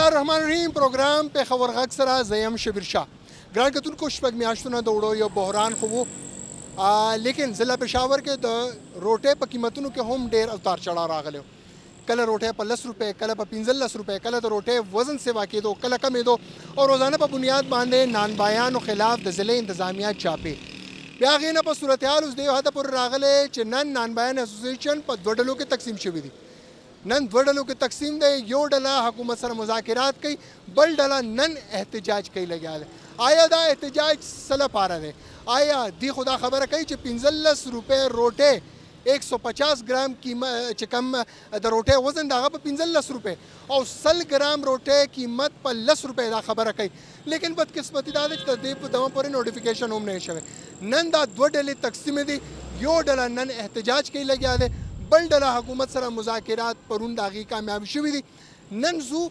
الله الرحمن الرحیم پروګرام پېښور غږ سره زه یم شبیر شاه. ګران کتونکو شپږ میاشتونه د وړو یو بحران خو و، لیکن ضلع پېښور کې د روټۍ په قیمتونو کې هم ډېر اتار چړاو راغلی و. کله روټۍ په 10 روپۍ، کله په 15 روپۍ، کله د روټۍ وزن سیوا کېدو، کله کمېدو او روزانه په بنیاد باندې نانبایانو خلاف د ضلع انتظامیه چاپې. بیا هغې نه په صورتحال اوس د یو حده پورې راغلی چې نن نانبایان اسوسییشن په 2 ډلو کې تقسیم شوي دي. نن 2 ډلو کې تقسیم دی. یو ډله حکومت سره مذاکرات کوي، بل ډله نن احتجاج کوي لګیا دی. آیا دا احتجاج څه لپاره دی؟ آیا دی خو دا خبره کوي چې 15 روپۍ روټۍ 150 ګرام چې کم د روټۍ وزن د هغه په 15 روپۍ او 100 ګرام روټۍ قیمت په 10 روپۍ دا خبره کوي. لیکن بدقسمتي دا ده چې د دې په دمه پورې نوټیفیکیشن هم نه شوی. نن دا 2 ډلې تقسیم دي. یو ډله نن احتجاج کوي لګیا دی، بل ډله حکومت سره مذاکرات پرون د هغې کامیاب شوي دي. نن زو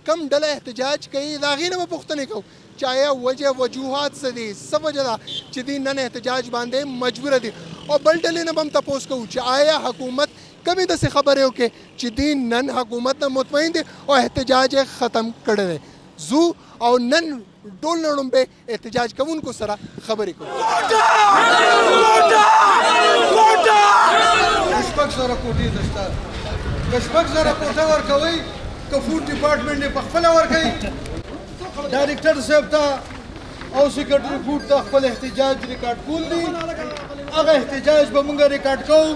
کم ډله احتجاج کوي د هغې نه به پوښتنې کوو چې آیا وجوهات څه دي، څه وجه ده چې دوی نن احتجاج باندې مجبوره دي. او بل ډلې نه به هم تپوس کوو چې آیا حکومت کمې داسې خبرې وکړي چې دوی نن حکومت نه مطمئن دي او احتجاج یې ختم کړی دی. زو او نن ډول نه ړومبې احتجاج کوونکو سره خبرې کوو. شپږ زره کوټې ده ستا، که شپږ زره کوټه ورکوئ که فوډ ډپارټمنټ یې پخپله ورکوي، ډایرکټر صاحب ته او سیکرټري فوډ ته خپل احتجاج ریکارډ کول دي. هغه احتجاج به موږ ریکارډ کوو.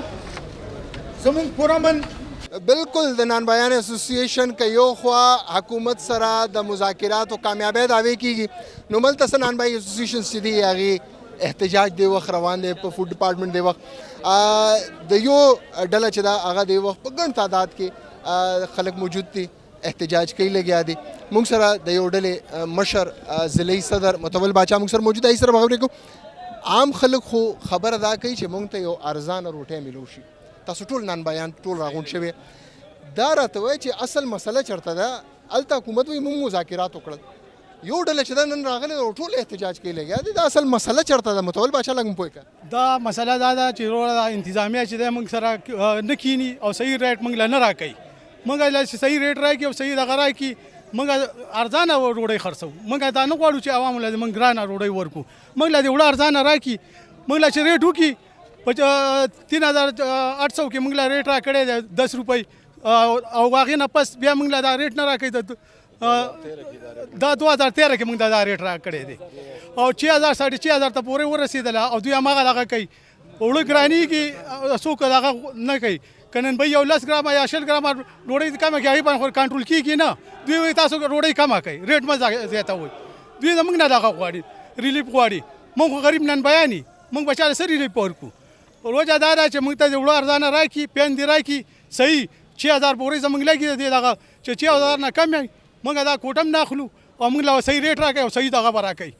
زموږ پرامن بالکل د نانبایان اسوسییشن که یو خوا حکومت سره د مذاکراتو کامیابی دعوی کیږي، نو ملته نانبای اسوسییشن چې دی هغې احتجاج دی وخت روان دی په فوډ ډپارټمنټ دی وخت. د یو ډله چې دا هغه دی وخت په ګڼ تعداد کې خلک موجود دي، احتجاج کوي لګیا دي. موږ سره د یو ډلې مشر ضلعي صدر متول باچا موږ سره موجود دی. سره خبرې کوو. عام خلک خو خبره دا کوي چې موږ ته یو ارزانه روټۍ میلو شي. تاسو ټول نانبایان ټول راغونډ شوي، دا راته وایي چې اصل مسله چېرته ده؟ هلته حکومت وایي موږ مذاکرات وکړل، یو ډله چې دا نن راغلی او ټول احتجاج کوي لګیا دي. دا اصل مسله چېرته ده؟ متول باچا لږ پوه کړه. دا مسله دا ده چې وروره انتظامیه چې دی موږ سره نه کینی او صحیح ریټ موږ له نه راکوي. موږ له صحیح ریټ راکړي او صحیح دغه راکړي، موږ ارزانه ډوډۍ خرڅوو. موږ دا نه غواړو چې عوامو له موږ ګرانه ډوډۍ ورکړو. موږ له دې وړه ارزانه راکړي. موږ له چې ریټ وکړي په 3800 کې موږ له ریټ راکړی دی 10 روپۍ او هغې نه پس بیا موږ له دا ریټ نه راکوي. دا 2013 کې موږ دا ریټ راکړی دی او 6000 65,000 ته پورې ورسېدله او دوی هماغه دغه کوي. اوړه ګرانېږي، څوک دغه نه کوي. که نن به یو 10 ګرامه یا 20 ګرامه ډوډۍ کمه کړي هغې باندې خو کنټرول کېږي نه. دوی وایي تاسو ډوډۍ کمه کوئ، ریټ مه زیاتوئ. دوی زموږ نه دغه غواړي، ریلیف غواړي. موږ خو غریب نانبایان یو، موږ به چاله څه ریلیف ورکړو؟ وجه دا ده چې موږ ته د وړو ارزانه راکړي، پیان دې راکړي صحیح. 6000 پورې زموږ لګي دی دغه چې 6000 نه کم وي موږ دا کوټه هم نه اخلو او موږ له صحیح ریټ راکوي او صحیح دغه به راکوي.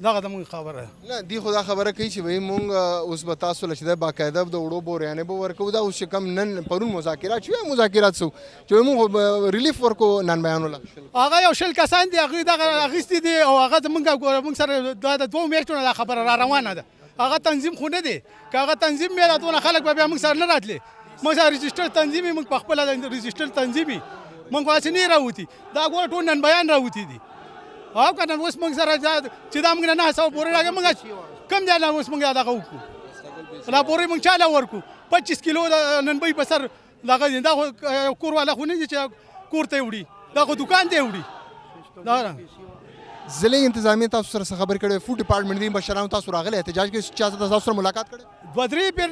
دغه زموږ خبره ده. نه دی خو دا خبره کوي چې وایي موږ اوس به تاسو له چې دی باقاعده د وړو بوریانې به ورکوو. دا اوس چې کم نن پرون مذاکرات شوي مذاکرات سو چې موږ ریلیف ورکوو نانبایانو له. هغه یو 20 کسان دي، هغوی دغه اخیستي دي او هغه موږ سره دا د 2 میاشتو نه دا خبره را روانه ده. هغه تنظیم خو نه دی. که هغه تنظیم وي راتونه خلک به بیا موږ سره نه راتلې. موږ سره رجسټر تنظیم وي، موږ پخپله رجسټر تنظیم وي، موږ هسې نه راوتي. دا ګوره ټول نانبایان راوتي دي. او که نه اوس موږ سره چې دا موږ نه 900 پورې راکړي، موږ کم ځای نه اوس موږ دغه وکړو. دا پورې موږ چاله ورکړو 25 کیلو د ننبۍ په سر دغه دی. دا خو کور والا خو نه دي چې کور ته یې وړي، دا خو دوکان ته یې وړي. ضلعي انتظامیه تاسو سره څه خبرې کړې؟ فوډ ډپارټمنټ دي مشرانو تاسو راغلي احتجاج کوي، چا تاسو سره ملاقات کړې؟ 2-3 پیر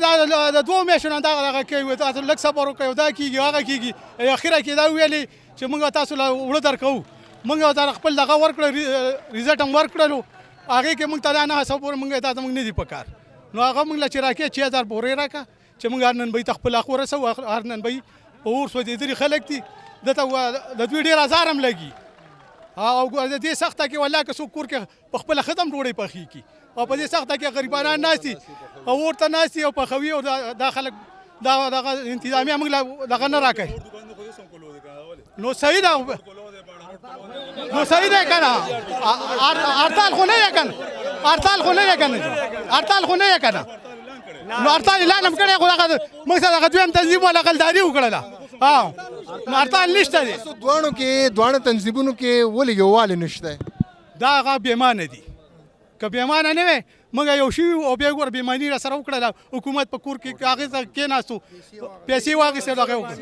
د 2 میاشتو نه دغه کوي، تاسو لږ صبر وکړئ، دا کېږي هغه کېږي. اخره کې دا ویلې چې موږ تاسو له وړه درکوو. موږ خپل دغه ورکړه، ریزلټ هم ورکړلو. هغې کې موږ ته دا 900 پورې موږ دا موږ نه دي په کار. نو هغه موږ له چې راکړې 6000 پورې راکړه چې موږ هر ننبۍ ته خپل حق ورسوو. هر ننبۍ په اور سوځېدلي خلک دي، دته د دوی ډېر ازار هم لګي. او د دې سخته کې والله که څوک کور کې په خپله ښځه هم ډوډۍ پخېږي او په دې سخته کې غریبانان ناست دي او اور ته ناست دي او پخوي او دا خلک دغه انتظامیه موږ دغه نه راکوي. نو صحیح ده، نو صحیح دی که نه؟ هړتال خو نه یې که نه؟ هړتال خو نه یې که نه؟ هړتال خو نه یې که نه؟ نو هړتال اعلان هم کړی، خو دغه موږ سره دغه دویم تنظیم والا غلداري وکړله هړتال نشته دی دواړو تنظیمونو کې ولې یووالی نشته؟ دا هغه بېمانه دي که بېمانه نه وی موږ یو شي او بیا ګوره بېماني را سره وکړله حکومت په کور کې هغې ته کېناستو پیسې واخېستې دغه وکړو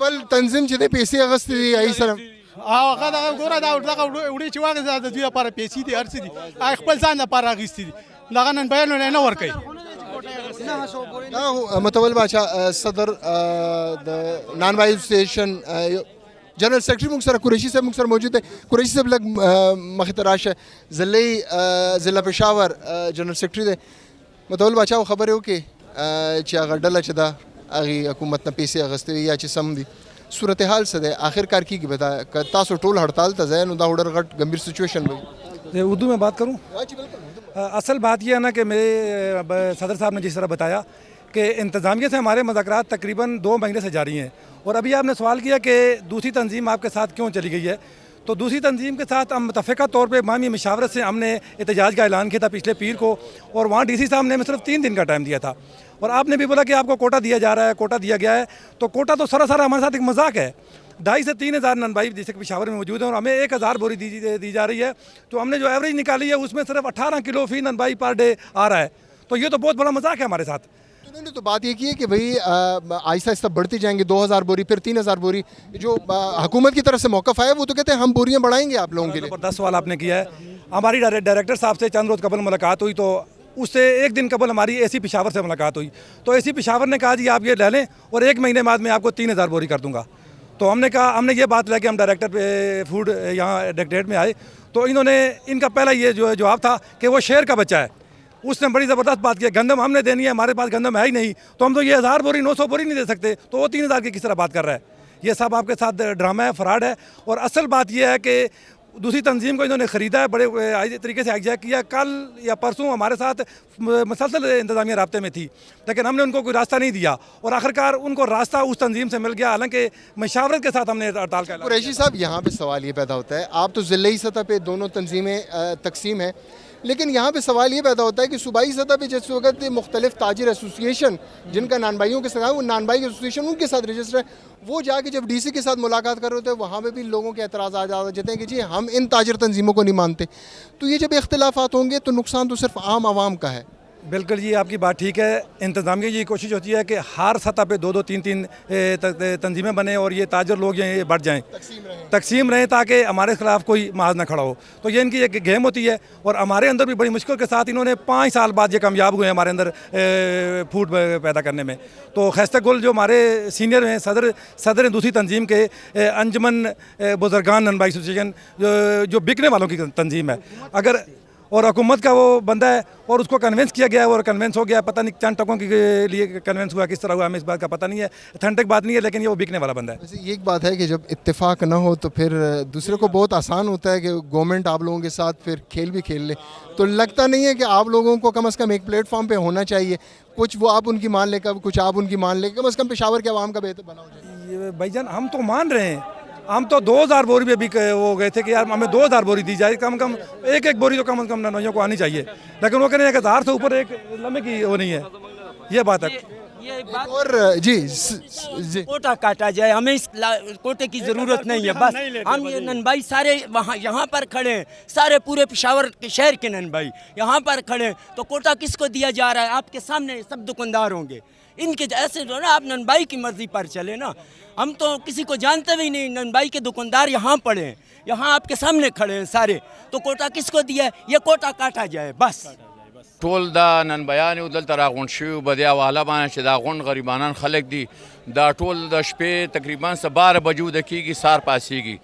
بل تنظیم چې دی پیسې اخیستې دي هغې سره هغه دغه ګوره دغه وړې چې واخېسته د دوی لپاره پیسې دي هر څه دي هغې خپل ځان لپاره اخیستې دي دغه نن بیانونه نه ورکوي متول باچا صدر د نان وایي اسوسیشن جنرل سیکرټري موږ سره قریشي صاحب موږ سره موجود دی. قریشي صاحب لږ مخې ته راشه. ضلع پېښور جنرل سیکرټري دی. متول باچا خبرې وکړې چې هغه ډله چې ده هغې حکومت نه پیسې اخیستې یا چې سم دي صورتحال څه دی آخر کار کېږي به دا که تاسو ټول هړتال ته ځئ نو دا ډېر غټ گمبھیر سچویشن وي. اردو میں بات کروں؟ اصل بات یہ ہے نا کہ میرے صدر صاحب نے جس طرح بتایا کہ انتظامیہ سے ہمارے مذاکرات تقریباً 2 مہینے سے جاری ہیں اور ابھی آپ نے سوال کیا کہ دوسری تنظیم آپ کے ساتھ کیوں چلی گئی ہے تو دوسری تنظیم کے ساتھ ہم متفقہ طور پہ باہمی مشاورت سے ہم نے احتجاج کا اعلان کیا تھا پچھلے پیر کو اور وہاں ڈی سی صاحب نے ہمیں صرف 3 دن کا ٹائم دیا تھا اور آپ نے بھی بولا کہ آپ کو کوٹا دیا جا رہا ہے کوٹا دیا گیا ہے تو کوٹا تو سراسر ہمارے ساتھ ایک مذاق ہے. 2,500 سے 3,000 نن بھائی جیسے کہ پشاور میں موجود ہیں اور ہمیں 1,000 بوری دی جا رہی ہے تو ہم نے جو ایوریج نکالی ہے اس میں صرف 18 کلو فی نن بھائی پر ڈے آ رہا ہے تو یہ تو بہت بڑا مذاق ہے ہمارے ساتھ. انہوں نے تو بات یہ کی ہے کہ بھائی آہستہ آہستہ بڑھتی جائیں گے 2,000 بوری پھر 3,000 بوری جو حکومت کی طرف سے موقف آیا وہ تو کہتے ہیں ہم بوریاں بڑھائیں گے آپ لوگوں کے لیے. زبردست سوال آپ نے کیا ہے. ہماری ڈائریکٹر صاحب سے چند روز قبل ملاقات ہوئی تو اس سے 1 دن قبل ہماری اے سی پشاور سے ملاقات ہوئی تو اے سی پشاور نے کہا جی آپ یہ لے لیں اور 1 مہینے بعد میں آپ کو 3,000 بوری کر دوں گا. تو ہم نے کہا ہم نے یہ بات لے کے ہم ڈائریکٹر فوڈ یہاں ڈائریکٹریٹ میں آئے تو انہوں نے ان کا پہلا یہ جو جواب تھا کہ وہ شہر کا بچہ ہے. اس نے بڑی زبردست بات کی گندم ہم نے دینی ہے ہمارے پاس گندم ہے ہی نہیں تو ہم تو یہ 1,000 بوری 900 بوری نہیں دے سکتے تو وہ 3,000 کی کس طرح بات کر رہا ہے. یہ سب آپ کے ساتھ ڈرامہ ہے فراڈ ہے اور اصل بات یہ ہے کہ دوسری تنظیم کو انہوں نے خریدا ہے بڑے طریقے سے ہائیجیک کیا. کل یا پرسوں ہمارے ساتھ مسلسل انتظامیہ رابطے میں تھی لیکن ہم نے ان کو کوئی راستہ نہیں دیا اور آخرکار ان کو راستہ اس تنظیم سے مل گیا حالانکہ مشاورت کے ساتھ ہم نے ہڑتال کا. قریشی صاحب یہاں پہ سوال یہ پیدا ہوتا ہے آپ تو ضلعی سطح پہ دونوں تنظیمیں تقسیم ہیں لیکن یہاں پہ سوال یہ پیدا ہوتا ہے کہ صوبائی سطح پہ جس وقت مختلف تاجر ایسوسیشن جن کا نان بھائیوں کے ساتھ وہ نان بھائی ایسوسیشن ان کے ساتھ رجسٹر ہے وہ جا کے جب ڈی سی کے ساتھ ملاقات کر رہے ہوتے ہیں وہاں پہ بھی لوگوں کے اعتراضات آ جاتے ہیں کہ جی ہم ان تاجر تنظیموں کو نہیں مانتے. تو یہ جب اختلافات ہوں گے تو نقصان تو صرف عام عوام کا ہے. بالکل جی آپ کی بات ٹھیک ہے. انتظامیہ کی کوشش ہوتی ہے کہ ہر سطح پہ 2-2 3-3 تنظیمیں بنیں اور یہ تاجر لوگ یہ بڑھ جائیں تقسیم رہیں تاکہ ہمارے خلاف کوئی محاذ نہ کھڑا ہو. تو یہ ان کی ایک گیم ہوتی ہے اور ہمارے اندر بھی بڑی مشکل کے ساتھ انہوں نے 5 سال بعد یہ کامیاب ہوئے ہیں ہمارے اندر فوڈ پیدا کرنے میں. تو خیستہ گل جو ہمارے سینئر ہیں صدر ہیں دوسری تنظیم کے انجمن بزرگان نن بھائی ایسوسیشن جو بکنے والوں کی تنظیم ہے اگر اور حکومت کا وہ بندہ ہے اور اس کو کنونس کیا گیا ہے اور کنونس ہو گیا پتہ نہیں چند ٹکوں کے لیے کنونس ہوا کس طرح ہوا ہمیں اس بات کا پتہ نہیں ہے اتھینٹک بات نہیں ہے لیکن یہ وہ بکنے والا بندہ ہے. ویسے یہ ایک بات ہے کہ جب اتفاق نہ ہو تو پھر دوسرے کو بہت آسان ہوتا ہے کہ گورنمنٹ آپ لوگوں کے ساتھ پھر کھیل بھی کھیل لے. تو لگتا نہیں ہے کہ آپ لوگوں کو کم از کم ایک پلیٹ فارم پہ ہونا چاہیے کچھ وہ آپ ان کی مان لے کچھ آپ ان کی مان لے کم از کم پشاور کے عوام کا بہتر بنا ہو جائے. بھائی جان ہم تو مان رہے ہیں ہم تو 2,000 بوری پہ بھی ہو گئے تھے کہ یار ہمیں 2,000 بوری دی جائے کم کم ایک بوری تو کم از کم ننوئیوں کو آنی چاہیے لیکن وہ کہنے ہیں کہ 1,000 سے اوپر ایک لمحے کی وہ نہیں ہے. یہ بات ہے. اور جی کوٹا کاٹا جائے ہمیں اس کوٹے کی ضرورت نہیں ہے بس ہم یہ نن بھائی سارے وہاں یہاں پر کھڑے ہیں سارے پورے پشاور کے شہر کے نن بھائی یہاں پر کھڑے ہیں تو کوٹا کس کو دیا جا رہا ہے آپ کے سامنے سب دکاندار ہوں گے ان کے ایسے جو نا آپ نن بھائی کی مرضی پر چلے نا ہم تو کسی کو جانتے بھی نہیں نن بھائی کے دکاندار یہاں پڑے ہیں یہاں آپ کے سامنے کھڑے ہیں سارے تو کوٹا کس کو دیا ہے یہ کوٹا کاٹا جائے بس. ټول دا نن بیان یو دلته راغونډ شوي په دې حواله باندې چې دا غونډ غریبانان خلک دي دا ټول د شپې تقریبا 12 بجو د کېږي سار پاسېږي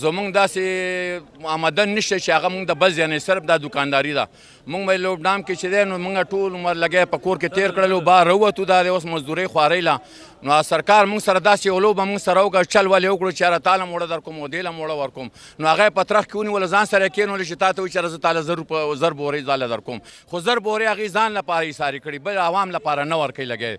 زمونږ داسې آمدن نشته چې هغه مونږ د بس یعنې صرف دا دکانداري ده مونږ به لوکډاون کې چې دی نو مونږ ټول عمر لګی په کور کې تېر کړلو بهر راووتو دا دی اوس مزدورۍ خوارۍ له نو سرکار مونږ سره داسې یو لوبه مونږ سره وکړه چل ولې وکړو چې یاره تاله موړه در کوم او دې له موړه ورکوم نو هغه یې په ترخ کې ونیوله ځان سره یې کېنولې چې تا ته وایي چې یاره زه تاله 1,000 بورې ځاله در کوم خو 1,000 بورې هغې ځان لپاره ایسارې کړي بل عوام لپاره نه ورکوي لګی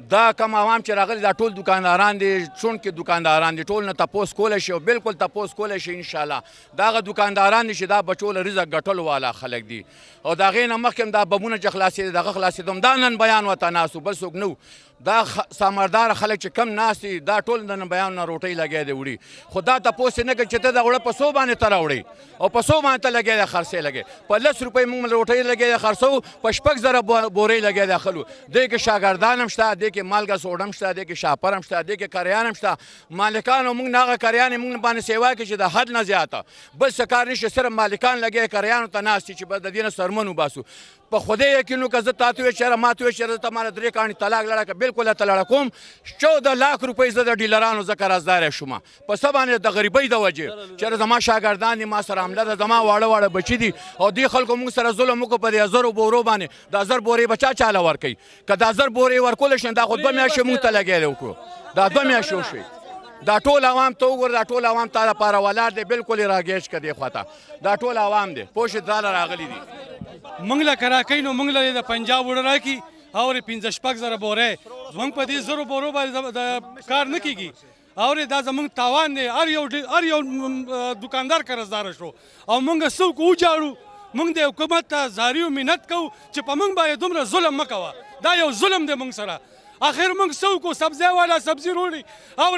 دا کم عوام چې راغلي دا ټول دکانداران دي چونکې دکانداران دي ټول نه تپوس کولی شي او بالکل تپوس کولی شي انشاءالله دا هغه دکانداران دي چې دا بچو له رزق ګټلو والا خلک دي او د هغې نه مخکې هم دا بمونه چې خلاصېدي د هغه خلاصېدو هم دا نن بیان ورته ناست بل څوک نه دا سامردار خلک چې کم ناست دي دا ټول د بیان نه روټۍ لګیا دی وړي خو دا تپوس نه کوي چې ته دا اوړه په څو باندې ته راوړې او په څو باندې ته لګیا دی خرڅې لګې په 10 روپۍ موږ روټۍ لګیا دی خرڅو په 6,000 بورې لګیا دی اخلو دې کې شاګردان هم شته دې کې مالګه سوډ هم شته دې کې شاپر هم شته دې کې کریان هم شته مالکانو موږ نه هغه کریان موږ باندې سیوا کوي چې د حد نه زیاته بل څه کار نشته صرف مالکان لګیا کریانو ته ناست چې بس د دې نه سرمن وباسو په خدای یقینو که زه تاته وی چېرې ما ته وی چېرې ته ماله 3 کاڼي طلاق لړه که بالکل ته لړه کوم 14 لاک روپۍ زه د ډیلرانو ځکه رازداری شوم په څه باندې د غریبۍ د وجې چېرې زما شاګردان دي ما سره حمله ده زما واړه واړه بچي دي او دې خلکو موږ سره ظلم وکړو په دې 1000 بورو باندې د 1000 بورې به چاله ورکوي که د 1000 بورې ورکولی شي دا خو 2 میاشتې موږ ته لګیلی وکړو دا 2 میاشتې وشوي دا ټول عوام ته وګوره دا ټول عوام تا لپاره ولاړ دی بالکل یې راګېج که دې خواته دا ټول عوام دی پوه شې دا راغلي دي موږ له کراکۍ نو موږ له د پنجاب وړه راکړي او 15-16 بورې زموږ په دې 1000 بورو باندې کار نه کېږي او دا زموږ تاوان دی هر یو دکاندار قرضدار شو او موږ څوک وجاړو موږ د حکومت ته زاري او منت کوو چې په موږ باندې دومره ظلم مه کوه دا یو ظلم دی موږ سره آخر موږ څوک سبزی والا سبزي روړي او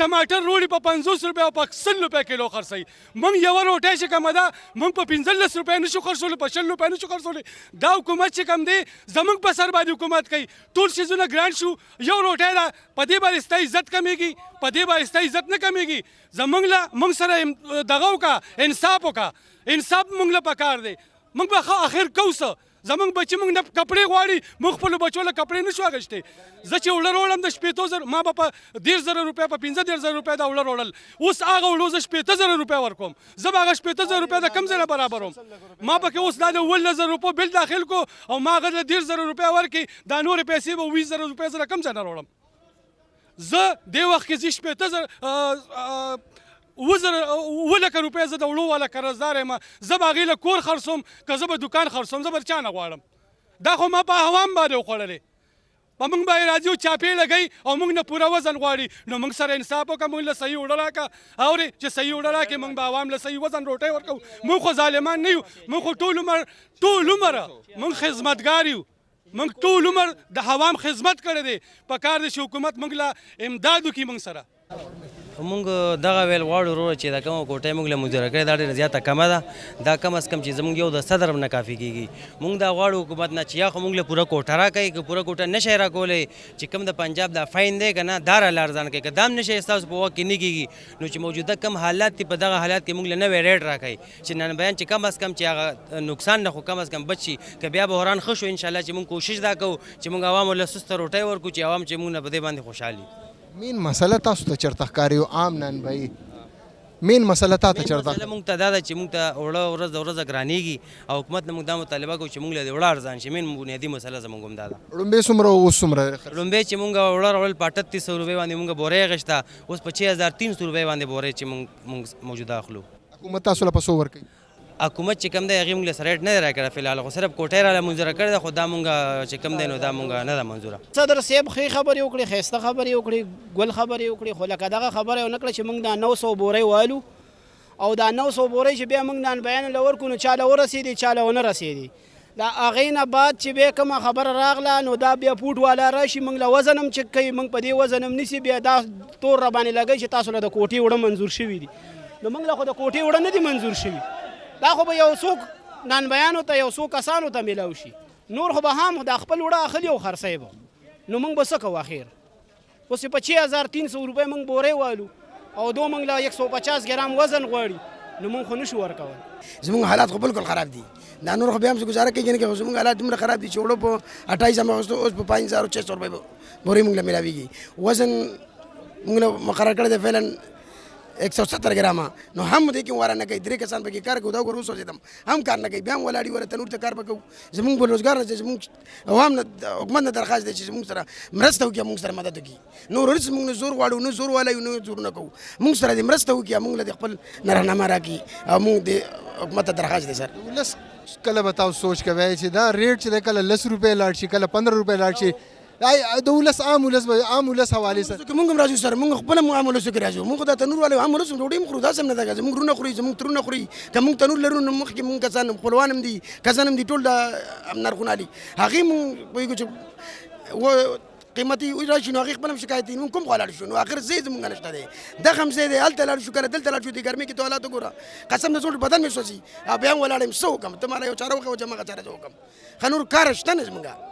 ټماټر روړي په 50 روپۍ او په 100 روپۍ کیلو خرڅوي موږ یوه روټۍ چې کومه ده موږ په 15 روپۍ نشو خرڅولی په 60 روپۍ نشو خرڅولی دا حکومت چې کوم دی زموږ په سر باندې حکومت کوي ټول څیزونه ګران شو یو روټۍ ده په دې باندې ستا عزت کمیږي په دې باندې ستا عزت نه کمیږي موږ سره دغه وکړه انصاف وکړه انصاف موږ له پکار دی موږ به آخر کوو څه زمونږ بچي موږ نه کپړې غواړي موږ خپلو بچو له کپړې نشو اخیستی زه چې اوړه راوړم د 15,000 ما به په 10,000 روپۍ په 15,000 روپۍ دا اوړه راوړل اوس هغه اوړو زه 15,000 روپۍ ورکوم زه به هغه 15,000 روپۍ د کوم ځای نه برابروم ما پکې اوس دا د 18,000 روپۍ بل داخل کو او ما هغه له 10,000 روپۍ ورکړي دا نورې پیسې به 20,000 روپۍ زه له کوم ځای نه راوړم زه دې وخت کې زه 15,000 ولکه روپۍ زه د وړو والا قرضدار یم زه به هغې له کور خرڅوم که زه به دکان خرڅوم زه به چا نه غواړم دا خو ما په عوام باندې وخوړلې په موږ باندې راځي او چاپې لګوي او موږ نه پوره وزن غواړي نو موږ سره انصاف وکړه موږ له صحیح اوړه راکړه اورې چې صحیح اوړه راکړې موږ به عوام له صحیح وزن روټۍ ورکوو موږ خو ظالمان نه یو موږ خو ټول عمر موږ خدمتګار یو موږ ټول عمر د عوام خدمت کړی دی په کار دی چې حکومت موږ له امداد وکړي موږ سره موږ دغه ویل غواړو وروره چې دا کومه کوټه موږ له مزدوره کړې دا ډېره زیاته کمه ده دا کم از کم چې زموږ یو د صدر هم نه کافي کېږي موږ دا غواړو حکومت نه چې یا خو موږ له پوره کوټه راکوي که پوره کوټه نشئ راکولی چې کوم د پنجاب دا فاین دی که نه دا راله ارزانه کوي که دا هم نشئ ستاسو په وخت کې نه کېږي نو چې موجوده کم حالات دي په دغه حالات کې موږ له نوی ریټ راکوي چې نن بیان چې کم از کم چې هغه نقصان نه خو کم از کم بچ شي که بیا بحران ښه شو انشاءالله چې موږ کوشش دا کوو چې موږ عوامو له سسته روټۍ ورکړو چې عوام چې موږ نه په دې باندې خوشحالي مین مسله تاسو ته چېرته ښکاري عام نن بهي مین مسله تا ته چېرته موږ ته دا ده چې موږ ته اوړه ورځ د ورځه ګرانېږي او حکومت نه موږ دا مطالبه کوو چې موږ له د اوړه ارزان شي مین بنیادي مسله زموږ هم دا ده ړومبې څومره اوس څومره لومبۍ چې موږ اوړه راوړل په 3800 روپۍ باندې موږ بورۍ اخیسته اوس په 6300 روپۍ باندې بورۍ چې موږ موجوده اخلو حکومت تاسو له په څو ورکوي حکومت چې کوم دی هغې موږ له سره ریټ نه دی راکړی فلحال خو صرف کوټۍ راله منظوره کړې ده خو دا موږ چې کوم دی نو دا موږ نه ده منظوره صدر صاحب ښې خبرې وکړې ښایسته خبرې وکړې ګل خبرې وکړې خو لکه دغه خبره یې ونه کړه چې موږ دا 900 بورۍ والو او دا 900 بورۍ چې بیا موږ نن بیان له ورکړو نو چا له ورسېدې چا له ونه رسېدې دا هغې نه بعد چې بیا کومه خبره راغله نو دا بیا پوټ والا راشي موږ له وزن هم چک کوي موږ په دې وزن هم نیسي بیا دا تور راباندې لګوي چې تاسو له د کوټې وړه منظور شوي دي نو موږ له خو د کوټې وړه نه دي منظور شوي دا خو به یو څوک نن بیانو ته یو څو کسانو ته میلاو شي نور خو به هم دا خپل وړه اخلي او خرڅوي به نو موږ به څه کوو اخر اوس په 6300 روپۍ موږ بورۍ والو او دو موږ له 150 ګرام وزن غواړي نو موږ خو نشو ورکولی زموږ حالات خو بالکل خراب دي دا نور خو بیا هم څه ګزاره کېږي نه کوي زموږ حالات دومره خراب دي چې وړو په 28 هم اخیستو اوس په 5600 روپۍ بورۍ موږ له میلاویږي وزن موږ له مقرر کړی دی فعلا 170 ګرامه نو هم دې کې واره نه کوي درې کسان پکې کار کوي دا ګور وسوځېدم هم کار نه کوي بیا هم ولاړي وره تنور ته کار وکړو زموږ بېروزګار نه زموږ عوام نه حکومت نه درخواست دی چې زموږ سره مرسته وکړي موږ سره مدد وکړي نور هېڅ موږ نه زور غواړو نه زور والی نه زور نه کوو موږ سره دې مرسته وکړي موږ له دې خپل راهنما راکړي او موږ دې حکومت ته درخواست دی سر ولس کله به تاسو سوچ کوئ چې دا ریټ چې دی کله 10 روپۍ لاړ شي کله 15 روپۍ لاړ شي د ولس عام ولس حوالې سره موږ هم راځو سره موږ خپله هم عام ولسو کې راځو موږ دا تنور والو عام ولس هم ډوډۍ هم خورو داسې هم نه ده زموږ رونه خوري زموږ ترونه خوري که موږ تنور لرو نو مخکې موږ کسان خپلوان هم دي کسان هم دي ټول د نرخونه دي هغې موږ پوهېږو چې قیمتي راشي نو هغې خپل هم شکایت دي مونږ کوم خوا لاړ شو نو آخر ځای زمونږ نشته دی دغه هم ځای دی هلته لاړ شو کله دلته لاړ شو د ګرمۍ کې تو حالات وګوره قسم د زوړ بدن مې سوځي او بیا هم ولاړ یم څه وکړم ته ماله یو چاره وکړه چې هماغه چاره زه وکړم ښه نور کار شته نه زمونږ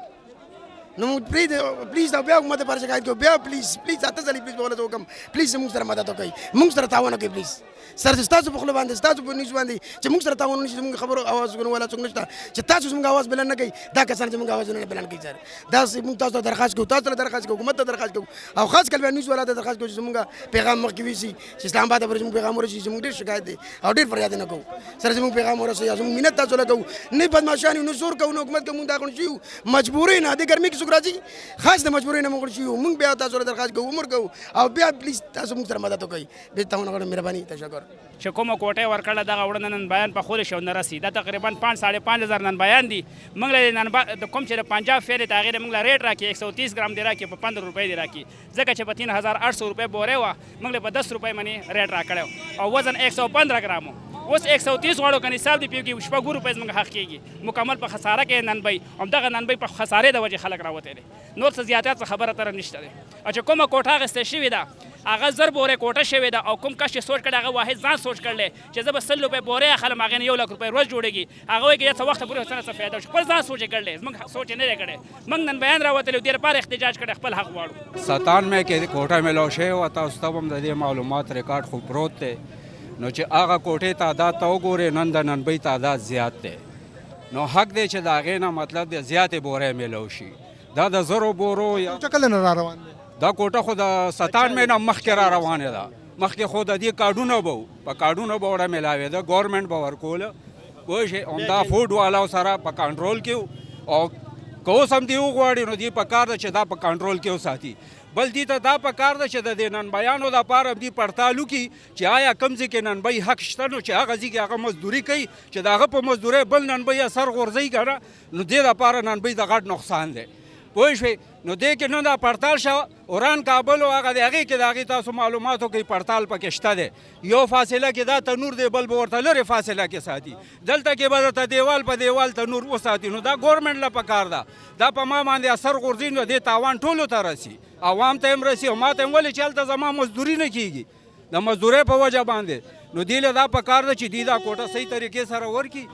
نو پلیز دا بیا حکومت لپاره شکایت کوو بیا پلیز اته ځلې پلیز به ولته وکړم پلیز زموږ سره مدد وکړئ موږ سره تعاون وکړئ پلیز سر ستاسو په خوله باندې ستاسو په نیوز باندې چې موږ سره تعاون ونشي زموږ خبرو اواز غوونه څوک نشته چې تاسو زموږ اواز بلند نه کوئ دا کسان چې موږ اواز نه بلند کوي سر دا موږ تاسو ته درخواست کوو تاسو ته درخواست کوو حکومت ته درخواست کوو او خاص کل نیوز والا ته درخواست کوو چې زموږ پیغام مخکې ویسي چې اسلام آباد پر زموږ پیغام ورسي زموږ ډېر شکایت دی او ډېر فریاد نه کوو سره زموږ پیغام ورسي زموږ مینت تاسو له کوو نه بدمعشاني نو زور کوو حکومت کوو موږ دا کوو چې مجبورې نه د ګرمۍ کې څوک راځي خاص د مجبورې نه موږ شو موږ بیا تاسو له درخواست کوو عمر کوو او بیا پلیز تاسو موږ سره مدد وکړئ به تاسو نه مهرباني تشکر چې کومه کوټه ورکړه دغه وړاندې نن بیان په خور شو نه رسي دا تقریبا 5,500 نن بیان دي موږ له نن کوم چې پنجاب فعل تغیر موږ له ریټ راکې 130 ګرام دی راکې په 15 روپۍ دی راکې ځکه چې په 3,800 روپۍ بورې و موږ له په 10 روپۍ باندې ریټ راکړو او وزن 115 ګرام اوس 130 غواړو کني حساب دی پیږي شپږ روپۍ موږ حق کېږي مکمل په خساره کې ننبي هم دغه ننبي په خساره د وجه خلک راوته دي نور څه زیاتات خبره تر نشته دي چې کومه کوټه غسته شوې ده هغه زر بورې کوټه شوې ده او کوم کس چې سوچ کړي هغه واحد ځان سوچ کړل چې زه به 100 روپۍ بورې اخلم هغه 1 لک روپۍ روز جوړيږي هغه وایي چې څه وخت پورې څه فائدہ شي پر ځان سوچ کړل موږ سوچ نه کړي موږ نن بیان راوته ډیر پر احتجاج کړي خپل حق واړو 97 کې کوټه ملو شي او تاسو ته هم د دې معلومات ریکارډ خو پروت دی نو چې هغه کوټې تعداد ته وګورئ نن د ننبۍ تعداد زیات دی نو حق دی چې د هغې نه مطلب دی زیاتې بورې میلو شي دا د زرو بورو یا کله نه را روان دی دا کوټه خو د 97 نه مخکې را روانه ده مخکې خو د دې کارډونه به په کارډونه به وړه میلاوېده ګورنمنټ به ورکوله پوه شئ همدا فوډ والاو سره په کنټرول کې او که اوس هم دې وغواړي نو دې په کار ده چې دا په کنټرول کې وساتي بل دې ته دا په کار ده چې د دې ننبیانو دپاره دې پړتال وکړي چې آیا کوم ځای کې ننبی حق شته نو چې هغه ځای کې هغه مزدوري کوي چې د هغه په مزدورۍ بل ننبی سر غورځوي که نه نو دې دپاره ننبی د غټ نقصان دی پوه شوئ نو دې کې نن دا پړتال شوه وران کابل او هغه د هغې کې د هغې تاسو معلوماتو کوي پړتال پکې شته دی یو فاصله کې دا تنور دی بل به ورته لرې فاصله کې ساتي دلته کې به درته دیوال په دیوال تنور وساتي نو دا ګورنمنټ له پکار ده دا په ما باندې اثر غورځي نو دې تاوان ټولو ته رسي عوام ته هم رسي او ما ته هم ولې چې هلته زما مزدوري نه کېږي د مزدورۍ په وجه باندې نو دې له دا پکار ده چې دې دا کوټه صحیح طریقې سره ورکړي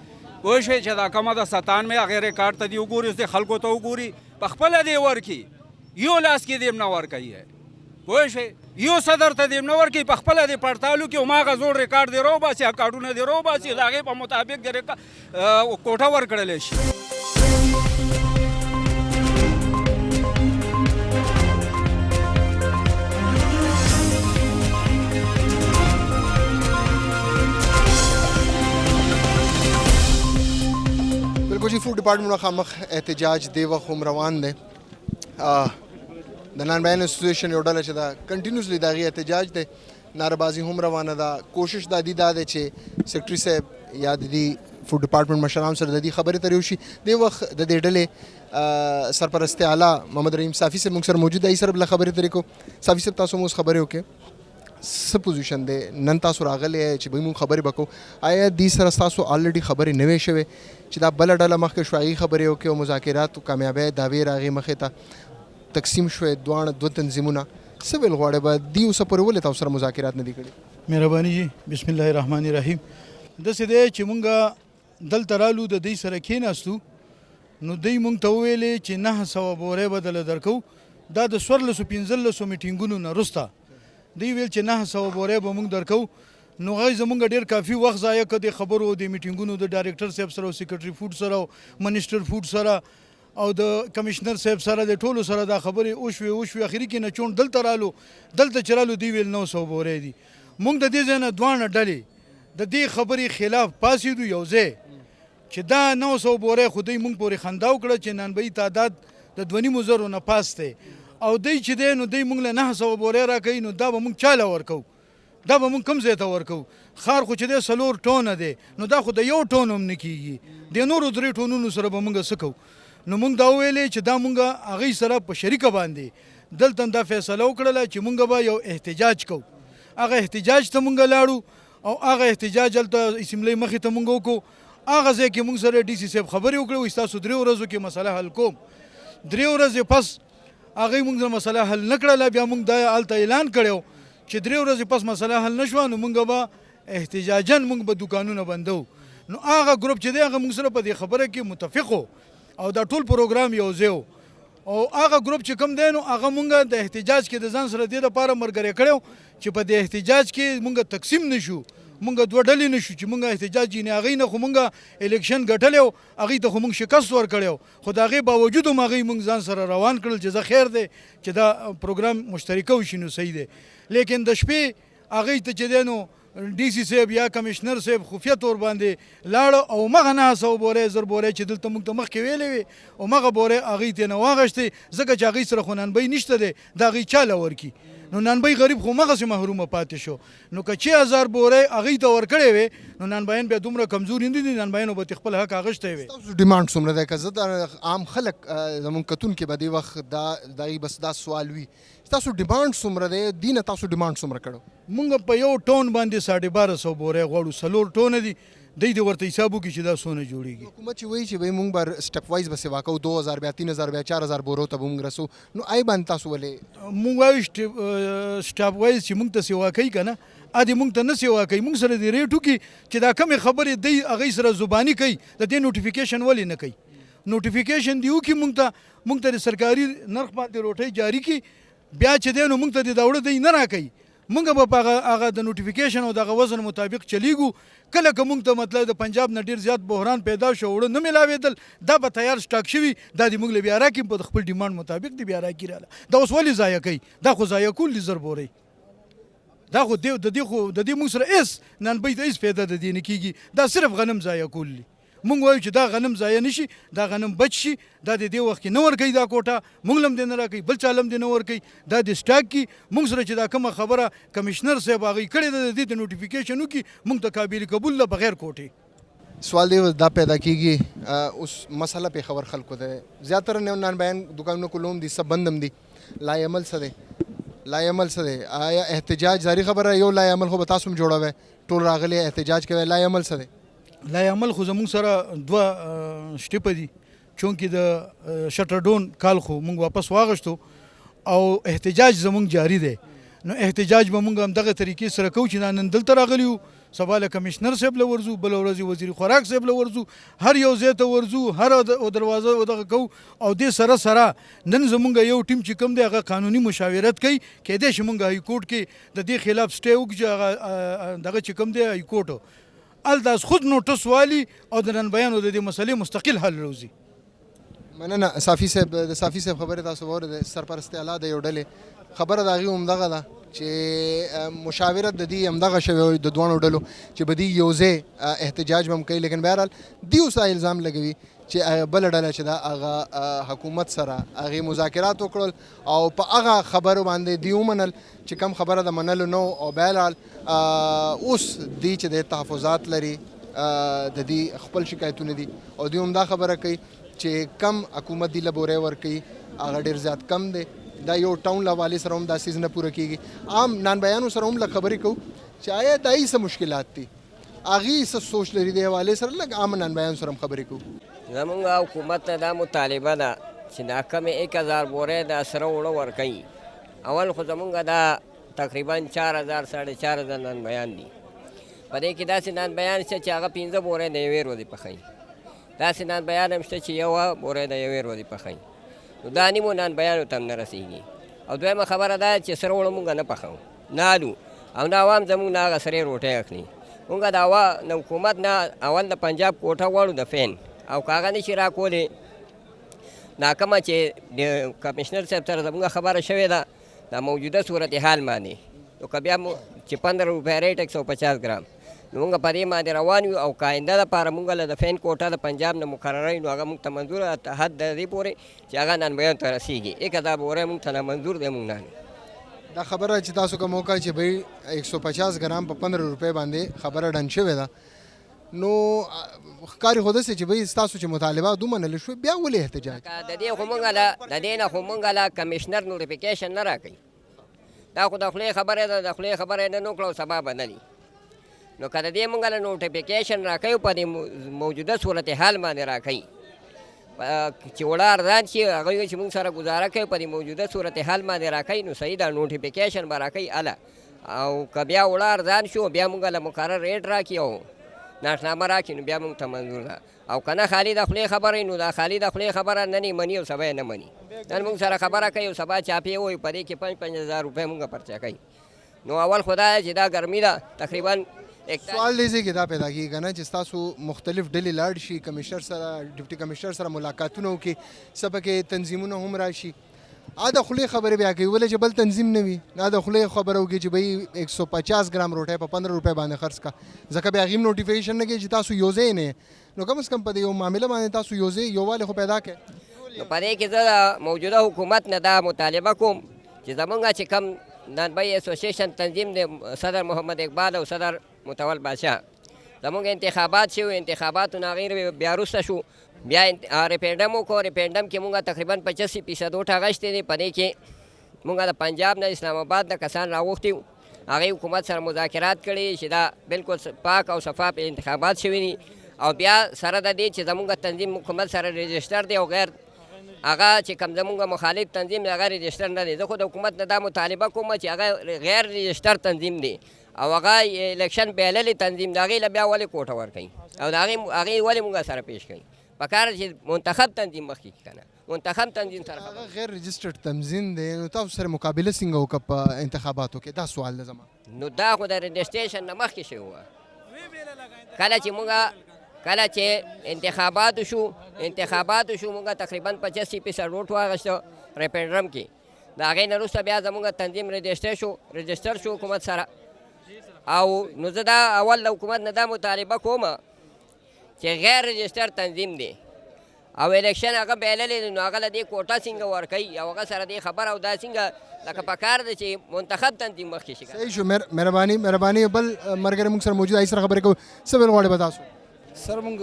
پوه شوې چې دا کمه د 97 هغې ریکارډ ته دې وګوري اوس دې خلکو ته وګوري په خپله دې ورکړي یو لاس کې دې هم نه ورکوي پوه شوې یو صدر ته دې هم نه ورکوي په خپله دې پړتالو کې هماغه زوړ ریکارډ دې راوباسي کارډونه دې راوباسي د هغې په مطابق دې کوټه ورکړلی شي بالکل جی فوډ ډپارټمنټ مخامخ احتجاج دی وخت هم روان دی د نان بیان اسوسییشن یو ډله چې دا کنټینیوسلی د هغې احتجاج دی ناربازي هم روانه ده کوشش دا دی دا دی چې سیکرټري صاحب یا د دې فوډ ډپارټمنټ مشرانو سره د دې خبرې ترې وشي دې وخت د دې ډلې سرپرست اعلی محمد رحیم صافي صاحب موږ سره موجود دی سره بله خبرې ترې کوو صافي صاحب تاسو هم اوس خبرې وکړې څه پوزیشن دی نن تاسو راغلی چې به موږ خبرې به کوو آیا دې سره ستاسو آلریډي خبرې نه وې شوې چې دا بله ډله مخکې شوه هغې خبرې وکړې او مذاکراتو کامیابۍ دعوې راغې مخې ته تقسیم شوې دوه تنظیمونه څه ویل غواړې به دې اوسه پورې ولې تاسو سره مذاکرات نه دي کړي مهرباني جي بسم الله الرحمن الرحیم داسې دی چې مونږ دلته رالو د دوی سره کېناستو نو دوی مونږ ته وویلې چې 900 بورې به دله درکو دا د 1415 میټینګونو نه وروسته دوی ویل چې 900 بورې به مونږ درکو نو هغوی زمونږ ډېر کافي وخت ضایع کړ د خبرو د میټینګونو د ډایرکټر صاحب سره او سیکرټري فوډ سره او منسټر فوډ سره او د کمشنر صاحب سره د ټولو سره دا خبرې وشوې اخري کې نه چون دلته رالو دلته چې رالو دوی ویل 900 بورې دي مونږ د دې ځای نه دواړه ډلې د دې خبرې خلاف پاسېدو یو ځای چې دا 900 بورې خو دوی مونږ پورې خندا وکړه چې ننبۍ تعداد د 2,500 نه پاس دی او دوی چې دی نو دوی مونږ له 900 بورې راکوي نو دا به مونږ چاله ورکو دا به مونږ کوم ځای ته ورکو خار خو چې دی 4 ټونه دی نو دا خو د یو ټون هم نه کېږي د نورو 3 ټونونو سره به مونږ څه کوو نو مونږ دا ویلې چې دا مونږ هغې سره په شریکه باندې دلته دا فیصله وکړله چې مونږ به یو احتجاج کوو هغه احتجاج ته مونږ لاړو او هغه احتجاج هلته اسمبلۍ مخې ته مونږ وکړو هغه ځای کې مونږ سره ډي سي صاحب خبرې وکړې وایي ستاسو 3 ورځو کې مسله حل کوم 3 ورځې پس هغه موږ د مسله حل نه کړله بیا موږ دا هلته اعلان کړی چې 3 ورځې پس مسله حل نه شوه نو موږ به احتجاجاً موږ به دوکانونه بندو نو هغه ګروپ چې دی هغه موږ سره په دې خبره کې متفق وو او دا ټول پروګرام یو ځای و او هغه ګروپ چې کوم دی نو هغه موږ د احتجاج کې د ځان سره دې دپاره ملګری کړی چې په دې احتجاج کې موږ تقسیم نه شو موږ دوه ډلې نه شو چې موږ احتجاج یې هغوی نه خو موږ الیکشن ګټلی و هغوی ته خو موږ شکست ورکړی و خو د هغې باوجود هم هغوی موږ ځان سره روان کړل چې زه خیر دی چې دا پروګرام مشترکه وشي نو صحیح دی لیکن د شپې هغوی ته چې دی نو ډي سي صاحب یا کمشنر صاحب خفیه طور باندې لاړه او مغه 900 بورې زر بورې چې دلته موږ ته مخکې ویلې وي او مغه بورې هغوی ترې نه واغېښتې ځکه چې هغوی سره خو نانبی نشته دی د هغوی چاله ورکړي نو نانبی غریب خو مغسې محرومه پاتې شو نو که 6000 بورې هغوی ته ورکړې وې نو نانبیان بیا دومره کمزوري نه دي نانبیانو به خپل حق اغوښتی وي تاسو ډیمانډ څومره دی که زه د عام خلک زموږ کتونکي به دې وخت د هغوی بس دا سوال وي تاسو ډیمانډ څومره دی دې نه تاسو ډیمانډ څومره کړو موږ په یو ټون باندې 1250 بورې غواړو 4 ټونه دي دی دې ورته حساب وکړي چې دا څونه جوړېږي حکومت چې وایي چې موږ به سټپ وایز به سیوا کوو 2000 بیا 3000 بیا 4000 بورو ته به موږ رسو نو آی باندې تاسو ولې موږ وایو سټاپ وایز چې موږ ته سیوا کوي که نه ادې موږ ته نه سیوا کوي موږ سره دې ریټ وکړي چې دا کمې خبرې دی هغوی سره زباني کوي د دې نوټیفیکیشن ولې نه کوي نوټیفیکیشن دی وکړي موږ ته د سرکاري نرخ باندې روټۍ جاري کړي بیا چې دی نو موږ ته د دوړه دی نه راکوي موږ به په هغه د نوټیفیکیشن او دغه وزن مطابق چلیږو کله که موږ ته مطلب د پنجاب نه ډېر زیات بحران پیدا شو اوړه نه میلاوېدل دا به تیار سټاک شوي دا دې موږ له بیا راکړي په خپل ډیمانډ مطابق دې بیا راکړي راله دا اوس ولې ضایع کوي دا خو ضایع کول دي زر بورئ دا خو د دې موږ سره هېڅ نانبۍ ته هېڅ فایده د دې نه کېږي دا صرف غنم ضایع کول دي موږ وایو چې دا غنم ضایع نه شي دا غنم بچ شي دا د دې وخت کې نه ورکوي دا کوټه موږ هم دې نه راکوي بل چا هم دې نه ورکوي دا د سټاک کړي موږ سره چې دا کومه خبره کمشنر صاحب هغوی کړې ده د دې د نوټیفیکیشن وکړي موږ ته قابل قبول ده بغیر کوټې سوال دی دا پیدا کیږي اوس مسله پېښور خلکو ده زیاتره نانبیان دکانونو کو لوم دي سب بندم دي لای عمل څه دی لای عمل څه دی آیا احتجاج جاری خبره یو لای عمل خو به تاسو هم جوړوئ ټول راغلي احتجاج کوي لای عمل څه دی لای عمل خو زموږ سره دوه شټیپه دي چونکې د شټر ډاون کال خو موږ واپس واغشتو او احتجاج زموږ جاری دی نو احتجاج به موږ همدغه طریقې سره کوو چې نن دلته راغلي یو سبا له کمشنر صاحب له ورځو بله ورځ وزیر خوراک صاحب له ورځو هر یو ځای ته ورځو هر دروازه ودغه کوو او دې سره نن زموږ یو ټیم چې کوم دی هغه قانوني مشاورت کوي کیدای شي موږ های کورټ کې د دې خلاف سټې وکړو چې هغه دغه چې کوم دی های کورټ الداس خود نوټس والی او د نن بیانو د دې مسلې مستقل حل روزي مننه صافي صاحب د صافي صاحب خبره تاسو واورئ سرپرست اعلی د یو ډلې خبره د هغې همدغه ده چې مشاورت د دې همدغه شوی د دواړو ډلو چې به دې یو ځای احتجاج به هم کوي لیکن بهرحال دوی اوس الزام لګوي چې بله ډله چې ده هغه حکومت سره هغې مذاکرات وکړل او په هغه خبرو باندې دوی ومنل چې کم خبره د منلو نو او بهرحال اوس دوی چې د تحفظات لري د دې خپل شکایتونه دي او دوی هم دا خبره کوي چې کم حکومت دی له بورې ورکوي هغه ډېر زیات کم دی دا یو ټاون له حوالې سره هم دا سیز نه پوره کېږي عام نانبیانو سره هم لږ خبرې کوو چې آیا دا یې څه مشکلات دي هغې څه سوچ لري د حوالې سره لږ عام نانبیانو سره هم خبرې کوو زمونږ حکومت ته دا مطالبه ده چې دا کمې 1000 بورې د سره اوړه ورکوي اول خو زمونږ دا تقریبا 4000 4.5 نانبیان دي په دې کې داسې نانبیان شته چې هغه 15 بورې د یوې ورځې پخوي داسې نانبیان هم شته چې یوه بورې د یوې ورځې پخوي نو دا نیمو نانبیانو ته هم نه رسېږي او دویمه خبره دا چې سره اوړه مونږ نه پخوو نه الو او دا عوام زمونږ نه هغه سرې روټۍ اخلي مونږ د حکومت نه اول د پنجاب کوټه غواړو د فین او که هغه نشي راکولی ناکمه چې د کمشنر صاحب سره زمونږ خبره شوې ده د موجوده صورتحال باندې نو که بیا چې 15 روپۍ ریټ 150 ګرام نو موږ په دې باندې روان یو او که آینده دپاره موږ له د فین کوټه د پنجاب نه مقرروي نو هغه موږ ته منظور حد د دې پورې چې هغه نانبیانو ته رسېږي 1000 بورې موږ ته نامنظور دی موږ نه دا خبره چې تاسو کوم موقع چې بھئی 150 ګرام په 15 روپۍ باندې خبره ډن شوې ده نو ښکاري خو داسې چې بھئی ستاسو چې مطالبه دومره منل شوې بیا ولې احتجاج د دې خو موږ له کمشنر نوټیفیکیشن نه راکوي دا خو د خولې خبره ده د خولې خبره یې نه وکړه او سبا بدلي نو که د دې موږ له نوټیفیکیشن راکوي په دې موجوده صورتحال باندې راکوي چې وړه ارزان شي هغه وایي چې موږ سره ګزاره کوي په دې موجوده صورتحال باندې راکوي نو صحیح ده نوټیفیکیشن به راکوي اله او که بیا وړه ارزان شو بیا موږ له مقرر ریټ راکړي او ناشنامه راکړي نو بیا موږ ته منظور ده او که نه خالي د خولې خبره نو دا خالي د خولې خبره نن یې مني او سبا یې نه مني نن موږ سره خبره کوي او سبا چاپې وایي په دې کې 5,000 روپۍ موږ پرچه کوي نو اول خو دا چې دا ګرمي ده تقریبا سوال دی چې دا پیدا کېږي نه چې تاسو مختلف ډلې لاړ شي کمشنر سره ډیپټي کمشنر سره ملاقاتونه وکړي څه پکې تنظیمونه هم راشي دا خولې خبرې بیا کوي ولې چې بل تنظیم نه وي دا خولې خبره وکړي چې بھائی 150 ګرام روټۍ په 15 روپۍ باندې خرڅ کا ځکه بیا غیم نوټیفیکیشن نه کوي چې تاسو یوځای نه نو کم از کم په دې یو معامله باندې تاسو یوځای یووالی خو پیدا کړئ نو په دې کې زه موجوده حکومت نه دا مطالبه کوم چې زمونږ چې کم نانبای اسوسییشن تنظیم دی صدر محمد اقبال او صدر متول بادشاه زمونږ انتخابات شو انتخاباتو نه غیر بیا وروسته شو بیا ریفرنډم وکړو ریفرنډم کې مونږ تقریبا 85% ووټ اخیستی دی په دې کې مونږ د پنجاب نه اسلام آباد د کسان راغوښتي وو هغې حکومت سره مذاکرات کړي چې دا بالکل پاک او شفاف انتخابات شوي دي او بیا سره د دې چې زمونږ تنظیم حکومت سره رجسټر دی او غیر هغه چې کوم زمونږ مخالف تنظیم دی هغه رجسټر نه دی زه خو د حکومت نه دا مطالبه کوم چې هغه غیر رجسټر تنظیم دی او هغه الیکشن بهللې تنظیم د هغې له بیا ولې کوټه ورکوي او د هغې ولې مونږ سره پیش کوي پکار چې منتخب تنظیم مخکې کړي که نه منتخب تنظیم سره هغه غیر رجسټرډ تنظیم دی نو تاسو سره مقابله څنګه وکړه په انتخاباتو کې دا سوال دی زما نو دا خو د رجسټریشن نه مخکې شوی وه کله چې انتخاباتو شو مونږ تقریبا 85% ووټ واخیسته ریفرنډم کې د هغې نه وروسته بیا زمونږ تنظیم رجسټر شو حکومت سره او نو زه دا اول د حکومت نه دا مطالبه کوم چې غیر رجسټر تنظیم دی او الیکشن هغه بهللې دی نو هغه له دې کوټه څنګه ورکوي او هغه سره دې خبره او دا څنګه لکه پکار دی چې منتخب تنظیم مخکې شي صحیح شو مهرباني بل ملګری موږ سره موجود دی سره خبرې کوو څه ویل غواړئ به تاسو سر موږ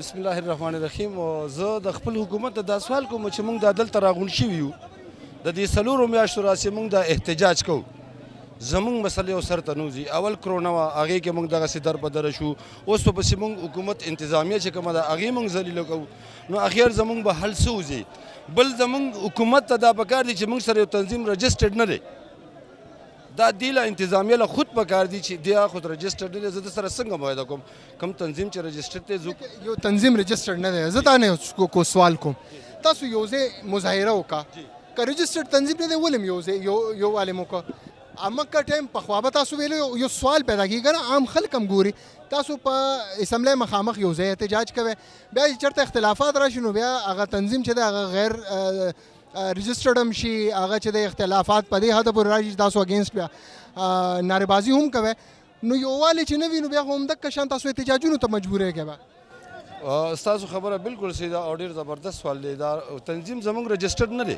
بسم الله الرحمن الرحیم زه د خپل حکومت دا سوال کوم چې موږ د دلته راغون شوي یو د دې څلورو میاشتو راسې موږ د احتجاج کوو زمونږ مسلې او سرته نوځي اول کرونا وه هغې کې موږ دغسې در په دره شو اوس په پسې موږ حکومت انتظامیه چې کومه ده هغې موږ ذلیله کوو نو اخر زمونږ به حل څه وځي بل زمونږ حکومت ته دا پکار دی چې موږ سره یو تنظیم رجسټرډ نه دی دا دې له انتظامیه له خود پکار دی چې دی خود رجسټرډ نه دی زه د سره څنګه معاهده کوم کوم تنظیم چې رجسټرډ دی یو تنظیم رجسټرډ نه دی زه تا نه کو سوال کوم تاسو یوځای مظاهره وکړه که رجسټرډ تنظیم نه دی ولې یووالی مو وکړه امکه ټایم پخوا به تاسو ویلو یو سوال پیدا کېږي که نه عام خلک هم ګوري تاسو په اسمبلی مخامخ یو ځای احتجاج کوئ بیا چې چېرته اختلافات راشي نو بیا هغه تنظیم چې دی هغه غیر رجسټرډ هم شي هغه چې د اختلافات په دې حده پورې راشي تاسو اګینسټ بیا ناربازي هم کوئ نو یووالی چې نه وي نو بیا خو همدغه شان تاسو احتجاجونو ته مجبورېږئ به ستاسو خبره بالکل صحیح ده او ډېر زبردست سوال دی دا تنظیم زموږ رجسټرډ نه دی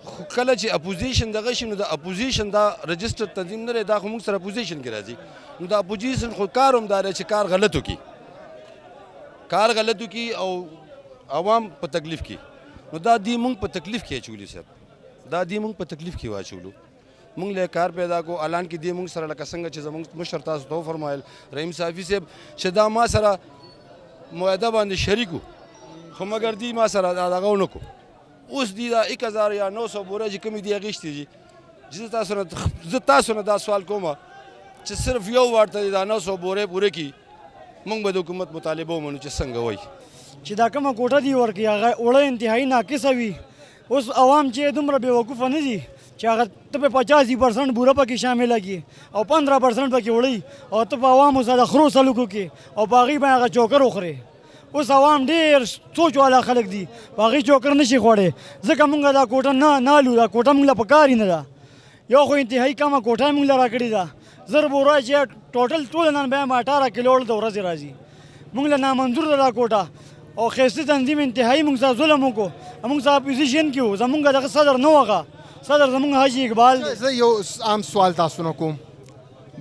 خو کله چې اپوزیشن دغه شي نو د اپوزیشن دا رجسټر تنظیم نه دی دا خو موږ سره اپوزیشن کې راځي نو د اپوزیشن خو کار هم دا دی چې کار غلط وکړي او عوام په تکلیف کې نو دا دی موږ په تکلیف کې اچولي صاحب موږ له کار پیدا کو اعلان کې دی موږ سره لکه څنګه چې زموږ مشر تاسو ته فرمایل رحیم صافي صاحب چې دا ما سره معاهده باندې شریکو خو مګر دی ما سره دغه ونه کو اوس دی دا 1000 یا 900 بوره چې کومې دي اخیستې دي زه تاسو نه دا سوال کوم چې صرف یو وار ته دا 900 بورې پوره کړي موږ به د حکومت مطالبه ومنو چې څنګه وایي چې دا کومه کوټه دي ورکړي هغه اوړه انتهایي ناقصه وي اوس عوام چې دومره بېوقوفه نه دي چې هغه ته په 85% بوره پکې شامله کړي او 15% پکې وړي او ته په عوامو سره د خرو سلوکو کې او په هغې باندې هغه چوکر وخورې اوس عوام ډېر سوچ والا خلک دي په هغې چوکر نشي خوړی ځکه موږ دا کوټه نه الو دا کوټه موږ له په کار نه ده یو خو انتهایي کمه کوټه موږ له راکړې ده 1000 بوره چې ټوټل ټول نن بیا 18 کیلو د ورځې راځي موږ له نامنظور ده دا کوټه او ښایسته تنظیم انتهایي موږ سره ظلم وکړو موږ سره اپوزیشن کې وو زموږ دغه صدر نه وغه صدر زموږ حاجي اقبال زه یو عام سوال تاسو نه کوم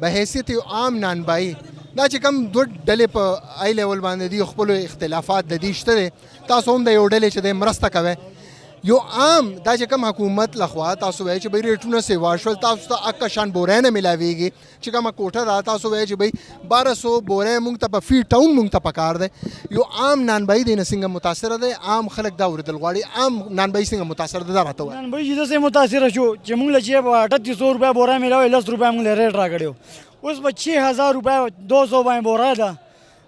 به حیثیت یو عام نانبایي دا چې کوم دوه ډلې په آی لیول باندې دي خپلو اختلافات د دې شته دی تاسو هم د یو ډلې چې دی مرسته کوئ یو عام دا چې کوم حکومت لخوا تاسو وایي چې بھئی ریټونه سیوا شول تاسو ته اکه شان بورې نه ملاویږي چې کومه کوټه دا تاسو وایي چې بھئی 1200 بورې مونږ ته په فی ټاون مونږ ته پکار دی یو عام نانبایي دی نه څنګه متاثره دی عام خلک دا اورېدل غواړي عام نانبایي څنګه متاثره دی دا راته وایي نانبایي چې داسې متاثره شو چې موږ له چې 3800 روپیه بوره میلاوي 10 روپیه موږ له ریټ راکړی اوس به 6000 روپیه 200 باندې بوره ده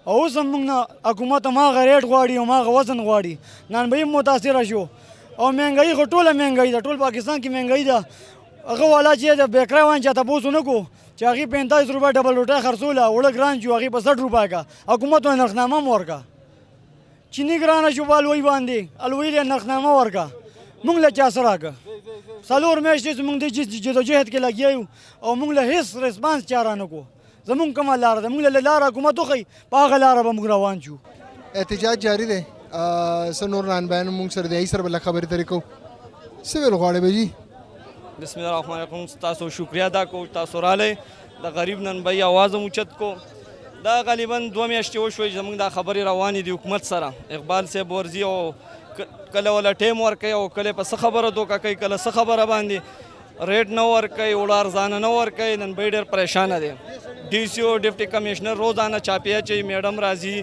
او اوس هم موږ نه حکومت هماغه ریټ غواړي هماغه وزن غواړي نانبایي متاثره شو او مهنګایي خو ټوله مهنګایي ده ټول پاکستان کې مهنګایي ده هغه والا چې د بیکرا وان چا تاسو نه کو چې هغه 45 روپیه ډبل روټه خرڅوله وړه ګران جو هغه په 60 روپیه کا حکومت ونه نرخنامه ورکا چینی ګرانه شو بالوي باندې الوی له نرخنامه ورکا مونږ له چا سره کا څلور میاشتې مونږ د جدوجہد کې لګیایو او مونږ له هیڅ ریسپانس چاره نه کو زمونږ کومه لار ده مونږ له لار حکومت خو په هغه لار به موږ روان شو احتجاج جاری دی سنور نانبایان مونږ سره دی سره بل خبرې ترې کوو څه ویل غواړئ به جی بسم الله الرحمن الرحیم تاسو شکریا ادا کوو تاسو رالی د غریب نانبایي आवाज هم اوچت کو دا غالبا 2 میاشتې وشوې زموږ دا خبرې روانې دي حکومت سره اقبال صاحب ورځي او کله ولا ټیم ورکوي او کله په څه خبره دوکه کوي کله څه خبره باندې ریټ نه ورکوي وړه ارزانه نه ورکوي نانبایي ډېر پریشانه دی ډي سی او ډپټي کمشنر روزانه چاپی اچوي میډم راځي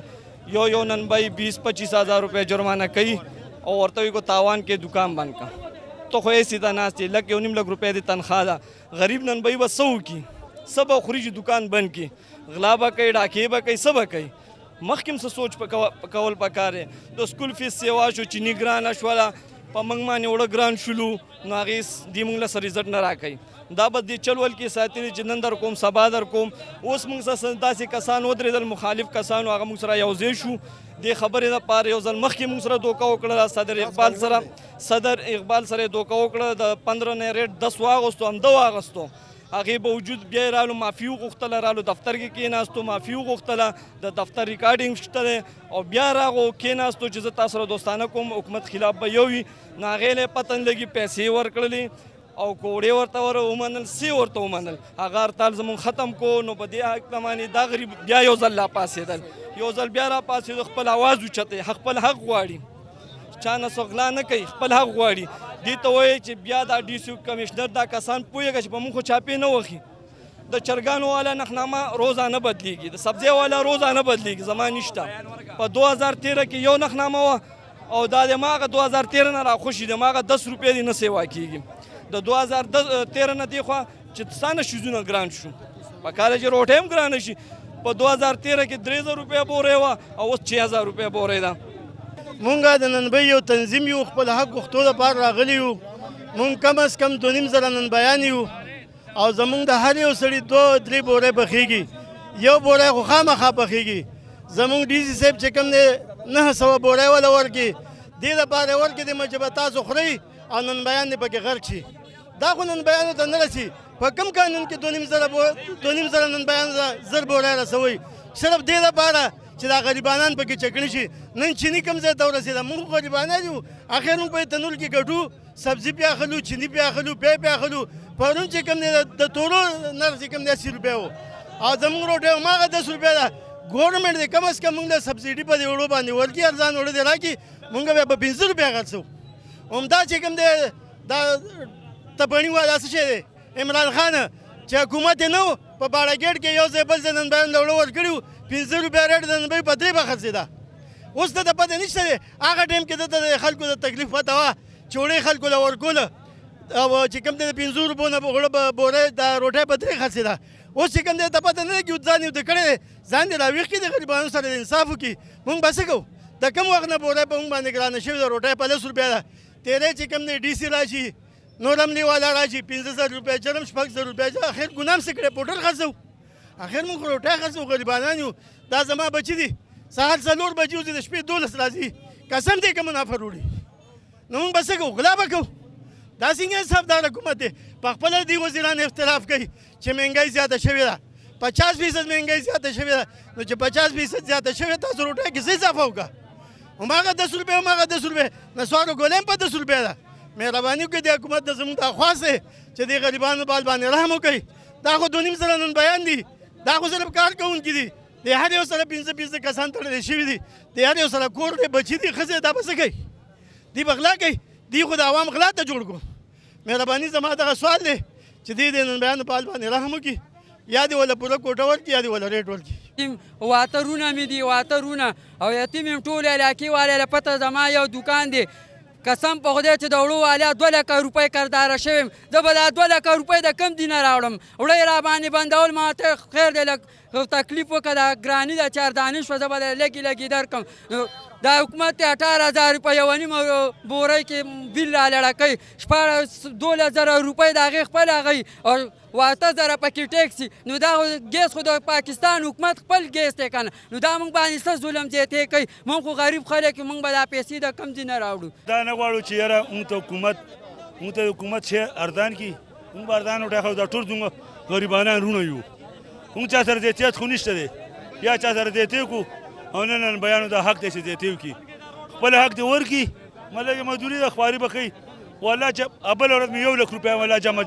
یو نانبایي 20-25 हज़ार रुपये जुर्माना कई और औरतों को तावान के दुकान बंद का तो खोए सीधा नास्ती लग 1.5 लाख रुपये दी तनख्वाह दा गरीब ननबई बस सौ की सब खुरीज दुकान बंद की गलाबा कई डाके बा कई सब कई मखकिम से सोच कवल पकारे तो स्कूल फीस सेवा शो चीनी ग्रान अशवाला पमंग माने ओड़ा ग्रान शुलू नागिस दीमुंगला सर रिजल्ट न राखई दाबत दी चलवल की साथी जिनंदर कोम सबादर कोम ओस मुंग संदा से कसान ودرېدل مخالف کسان هغه موږ سره یوځای شو د خبرې د پاره یو ځل مخکې موږ سره دوکه وکړه صدر اقبال سره دوکه وکړه د 15 نه ریټ 10 واغستو هم 2 واغستو هغه باوجود بیا رالو معافي وغوښتله رالو دفتر کې کېناستو معافي وغوښتله د دفتر ریکارډینګ شته او بیا راغو کېناستو چې زه تاسو سره دوستانه کوم حکومت خلاف به یو وي نو هغې له پتن لګي پیسې ورکړلې او کوړې ورته ومنل سی ورته ومنل هغه هرتال زمون ختم کو نو په دې حق باندې دا غریب بیا یو ځل لا پاسېدل یو ځل بیا را پاسېدل خپل आवाज اوچته خپل حق غواړي چا نه سغلا نه کوي خپل حق غواړي دې ته وایي چې بیا دا ډي سی کمشنر دا کسان پوهېږي چې په موږ خو چاپې نه وخي د چرګانو والا نخنامه روزانه بدلیږي د سبزی والا روزانه بدلیږي زما نشته په 2013 کې یو نخنامه وه او دا د ماغه 2013 نه راخوشي د ماغه 10 روپۍ دی نه سیوا کېږي د 2013 نه دی خو چې څانه شیزونه ګران شو په کال چې روټه هم ګران شي په 2013 کې 3000 روپۍ بورې و او اوس 6000 روپۍ بورې ده مونږه د ننبۍ یو تنظیم یو خپل حق غوښتو لپاره راغلي یو مونږ کم از کم 2.5 زره ننبیان یو او زمونږ د هر یو سړي 2-3 بورې پخېږي یو بورې خو خامخا پخېږي زمونږ ډي سي صاحب چې کوم دی 900 بورې ولا ورکړي دې لپاره ورکړي د مجبه تاسو خورئ او ننبیان دې پکې غرق شي دا خو ننبیانو ته نه رسي په کوم قانون کې 2.5 زره ننبیان زر بورې رسوي صرف دې لپاره چې دا غریبانان پکې چکړي شي نن چینی کم ځای ته ورسېده موږ غریبانان یو اخر موږ په تنور کې ګټو سبزي پې اخلو چینی پې اخلو پی پې اخلو پرون چې کوم دی د تورو نرخ چې کوم دی 80 روپۍ و او زموږ روټۍ هماغه 10 روپۍ ده ګورنمنټ دی کم از کم موږ د سبسایډي په دې وړو باندې ورکړي ارزان وړه دې راکړي موږ بیا په 15 روپۍ خرڅو همدا چې کوم دی دا تپڼي والا څه شی دی عمران خان چې حکومت یې نه و په باړه ګېټ کې یو ځای بل ځای ننبیانو له وړه ورکړي وو 15 روپۍ ریټ د ننبۍ په 3 به خرڅېده اوس ته د پته نشته دی هغه ټایم کې دته د خلکو د تکلیف پته وه چې وړې خلکو له ورکوله او چې کوم دی د 15 روپو نه وړه بورې د روټۍ په 3 خرڅېده اوس چې کوم دی ته پته نه لګي ځان یې ورته کړی دی ځان دې راویښ کړي د غریبانو سره د انصاف وکړي مونږ به څه کوو د کوم وخت نه بورۍ په مونږ باندې ګرانه شوې ده روټۍ په 10 روپۍ ده تیرې چې کوم دی ډي سي راشي نور عملي والا راشي 15000 روپۍ جرم 6000 روپۍ اخر ګناه هم څه کړی پوټر خرڅو اخر مونږ روټۍ خرڅو غریبانان یو دا زما بچي دي سهار 4 بجې وځي د شپې 12 راځي قسم دی که منافر وړي نو مونږ به څه کوو غلا به کوو دا څنګه انصافدار حکومت دی په خپله دې وزیران اختلاف کوي چې مهنګۍ زیاته شوې ده 50% مهنګۍ زیاته شوې ده نو چې 50% زیاته شوې تاسو روټۍ کې څه اضافه وکړه هماغه 10 روپۍ هماغه 10 روپۍ نسوارو ګولۍ هم په 10 روپۍ ده مهرباني وکړئ د حکومت د زموږ دا خواست دی چې دې غریبانو بال باندې رحم وکړئ دا خو 2.5 زره ننبیان دي دا خو صرف کار کوونکي دي د هر یو سره 15 کسان تړلی شوي دي د هر یو سره کور دی بچي دي ښځې دا به څه کوي دوی به غلا کوي دی خو د عوام غلا ته جوړ کړو. مهرباني زما دغه سوال دی چې دې د نن بیان په حال باندې رحم وکړي، یا دې ولا پوره کوټه ورکړي یا دې ولا ریټ ورکړي. واته رونه مې دي، واته رونه او یتیم یم ټول علاقې والے له پته زما یو دکان دی، قسم په خدای چې د وړو والیا 2 لکه روپۍ کرداره شویم، زه به دا 2 لکه روپۍ د کم دینه راوړم، وړی را باندې بندول ما ته خیر دی لږ تکلیف وکړه، دا ګراني د 4 دانې شوه، زه به لږې لږې درکړم. دا حکومت 18,000 روپۍ یوه نیمه بورۍ کې بیل را لړه کوي، 12,000 روپۍ د هغې خپل هغوی او 8,000 پکې ټیکس. نو دا ګیس خو د پاکستان حکومت خپل ګیس دی که نه، نو دا موږ باندې څه ظلم زیاتې کوي. موږ خو غریب خلک یو، موږ به دا پیسې د کم ځای نه راوړو. دا نه غواړو چې یاره موږ ته حکومت شی ارزان کړي، موږ به ارزان وټاکو، دا ټول زموږ غریبانان رونه یو، موږ چا سره زیاتیت خو نشته دی، یا چا سره زیاتې کړو او نن بیانو دا حق دی چې زیاتې وکړي، خپل حق دې ورکړي. مطلب مزدوري ده خواري به کوي، والله چې بله ورځ مې 1 لک روپۍ والله جمع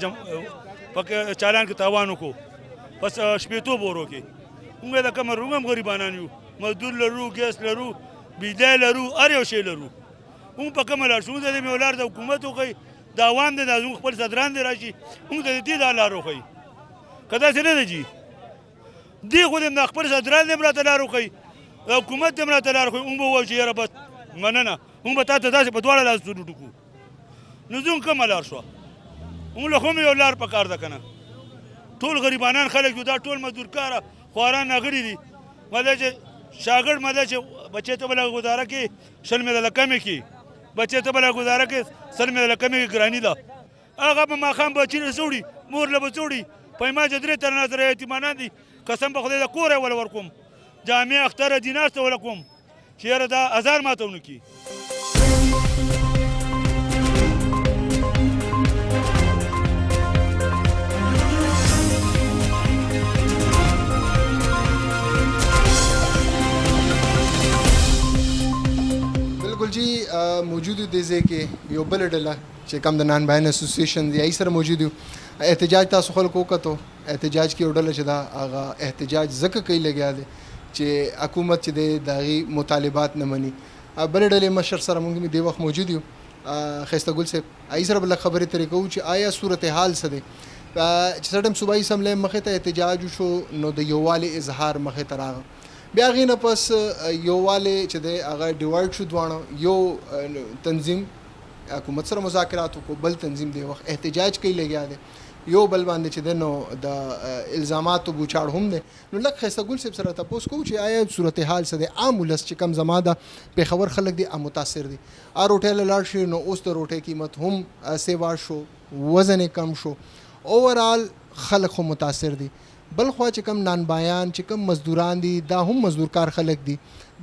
پکې چالان کې تاوان وکړو، بس شپېتو بورو کې. موږ د کمر روم هم غریبانان یو، مزدور لرو، ګیس لرو، بجلی لرو، هر یو شی لرو. موږ په کومه لار شو؟ موږ ته دې مولار د حکومت وښیي، د عوام دی، دا زموږ خپل صدران دی راشي، موږ ته دې دا لار وښیي. که داسې نه ده جي دې خو دې خپل صدران دې راته لار وښیي، حکومت دې راته لار وښیي، موږ به ووایو چې یاره بس مننه، موږ به تا ته داسې په دواړه لاسونو ټکو. نو زموږ کومه لار شوه؟ موږ له خو مې یو لار پکار ده که نه؟ ټول غریبانان خلک یو، دا ټول مزدور کاره خواران ناغړي دي. مطلب چې شاګرد مطلب چې بچې ته به له ګزاره کې 100 مې له کمې کړي، بچې ته به له ګزاره کې 100 مې له کمې کې ګراني ده. هغه به ماښام بچي له څه وړي، مور له به څه وړي، پیما چې 3 تنه سره یتیمانان دي، قسم په خدای د کوره وله ورکوم، جامې اختره دینار ته وله کوم چې یاره دا ازار ماته ونه کړي. बिल्कुल जी मौजूद दे ځای کې یو بل ډله چې کوم د نان باین اسوسییشن دی ای سره موجود یو. احتجاج تاسو خلکو وکړو، احتجاج کې یو ډله چې دا هغه احتجاج ځکه کوي لګیا دی چې حکومت چې دی د هغې مطالبات نه مني. بل ډلې مشر سره موږ دې وخت موجود یو، ښایسته ګل صاحب، ای سره بله خبرې ترې کوو چې آیا صورتحال څه دی چې څه ټایم صوبایي اسمبلی مخې ته احتجاج وشو نو د یووالي اظهار مخې ته راغی، بیا هغې نه پس یووالی چې دی هغه ډیوایډ شو، دواړه یو تنظیم حکومت سره مذاکرات وکړو، بل تنظیم دی وخت احتجاج کوي لګیا دی، یو بل باندې چې دی نو د الزاماتو بوچاړ هم دی. نو لږ ښایسته ګل صاحب سره تپوس کوو چې آیا صورتحال څه دی؟ عام ولس چې کم زما د پېښور خلک دي متاثر دي، روټۍ له لاړ شي نو اوس د روټۍ قیمت هم سیوا شو، وزن یې کم شو، اوورال خلک خو متاثر دي. بل خوا چې کم نانبایان چې کم مزدوران دي دا هم مزدورکار خلک دي،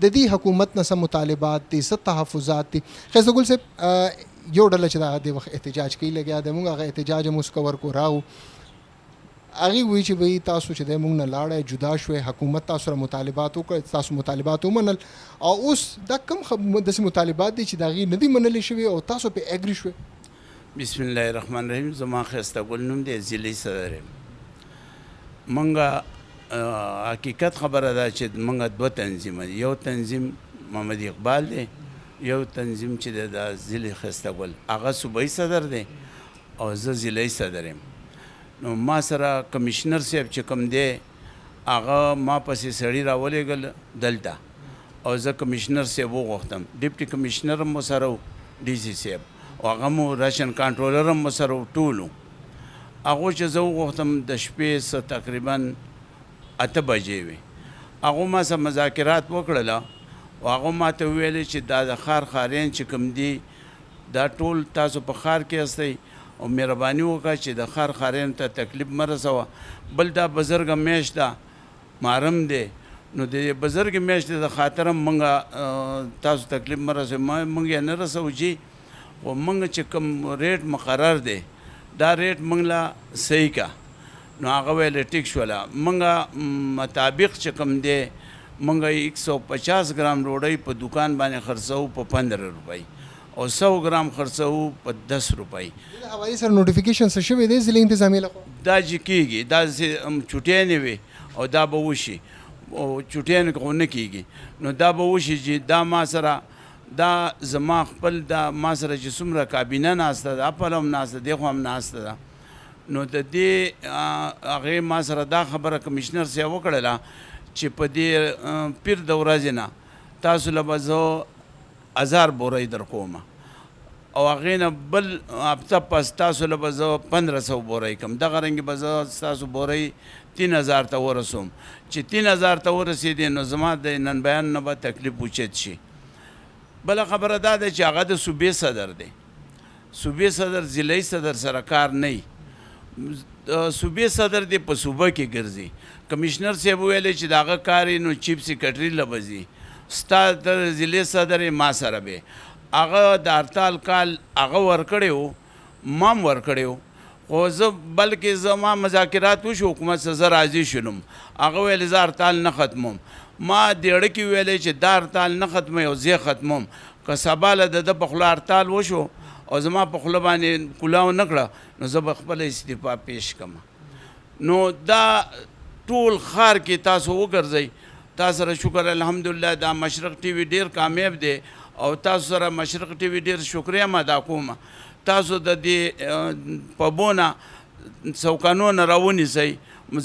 د دې حکومت نه څه مطالبات دي، څه تحفظات دي. ښایسته ګل صاحب یو ډله چې د وخت احتجاج کوي لګیا دی، موږ هغه احتجاج هم اوس کور کو راغو، هغې وایي چې بھئی تاسو چې دی موږ نه لاړی جدا شوی، حکومت تاسو سره مطالبات وکړل، تاسو مطالبات ومنل، او اوس دا کم داسې مطالبات دي چې د هغې نه دي منلې شوي او تاسو پې اګري شوی. بسم الله الرحمن الرحیم. زما ښایسته ګل نوم دی، ضلعي صدر یم. منګه حقیقت خبره ده چې منګه 2 تنظیمه دي، یو تنظیم محمد اقبال دی، یو تنظیم چې د ضلعي ښایسته ګل هغه صوبایي صدر دی او زه ضلعي صدر یم. نو ما سره کمیشنر صاحب چې کوم دی هغه ما پسې سړي راولېږل دلته، او زه کمیشنر صاحب وغوښتم، ډیپټي کمیشنر هم ورسره و، ډي سي صاحب، او هغه مو راشن کنټرولر هم ورسره و، ټول و. هغو چې زه وغوښتم د شپې تقریبا 8 بجې وې، هغو ما سره مذاکرات وکړله او هغه ما ته وویلې چې دا د ښار ښاریان چې کوم دي دا ټول تاسو په ښار کې هستئ او مهرباني وکړه چې د ښار ښاریانو ته تکلیف مه رسوه. بل دا بزرګه میاشت ده، محرم دی، نو د بزرګې میاشتې د خاطر هم موږ تاسو تکلیف مه رسوئ، موږ یې نه رسوو جي، خو موږ چې کوم ریټ مقرر دی دا ریټ موږ له صحیح کا. نو هغه ویل ټیک شوله، موږ مطابق چې کوم دی موږ 150 ګرام ډوډۍ په دکان باندې خرڅوو په 15 روپۍ او 100 ګرام خرڅوو په 10 روپۍ. هوایي سره نوټیفیکیشن څه شوی دی ضلعي انتظامیې لخوا؟ دا چې کېږي دا چوټیانې وي او دا به وشي، او چوټیانې خو نه کېږي، نو دا به وشي چې دا ما سره دا زما خپل دا ما سره چې څومره کابینه ناسته ده اپل هم ناسته دی خو هم ناسته ده نو د دې هغې ما سره دا خبره کمیشنر صاحب وکړله چې په دې پیر د ورځې نه تاسو له به زه 1000 بورۍ در کوم او هغې نه بل هفته پس تاسو له به زه 1500 بورۍ کړم دغه رنګې به زه ستاسو بورۍ 3000 ته ورسوم چې 3000 ته ورسېدې نو زما د نن بیان نه به تکلیف اوچت شي بله خبره دا ده چې هغه د صوبې صدر دی صوبې صدر ضلعي صدر سره کار نه وي صوبې صدر دی په صوبه کې ګرځي کمیشنر صاحب ویلی چې د هغه کار یې نو چیف سیکرټري له به ځي ستا د ضلعي صدر یې ما سره به هغه د هړتال کال هغه ورکړی و ما هم ورکړی و خو زه بلکې زما مذاکرات وشو حکومت سره زه راضي شولم هغه ویل زه هړتال نه ختموم ما دېړه کې ویلی چې دا هړتال نه ختموي او زه ختموم که سبا له د ده په خوله هړتال وشو او زما په خوله باندې کلاو نه کړه نو زه به خپله استعفا پیش کړم نو دا ټول ښار کې تاسو وګرځئ تا سره شکر الحمدلله دا مشرق ټي وي ډېر کامیاب دی او تاسو سره مشرق ټي وي ډېر شکریه هم ادا کوم تاسو د دې پبونه سوکانو نه راونیسئ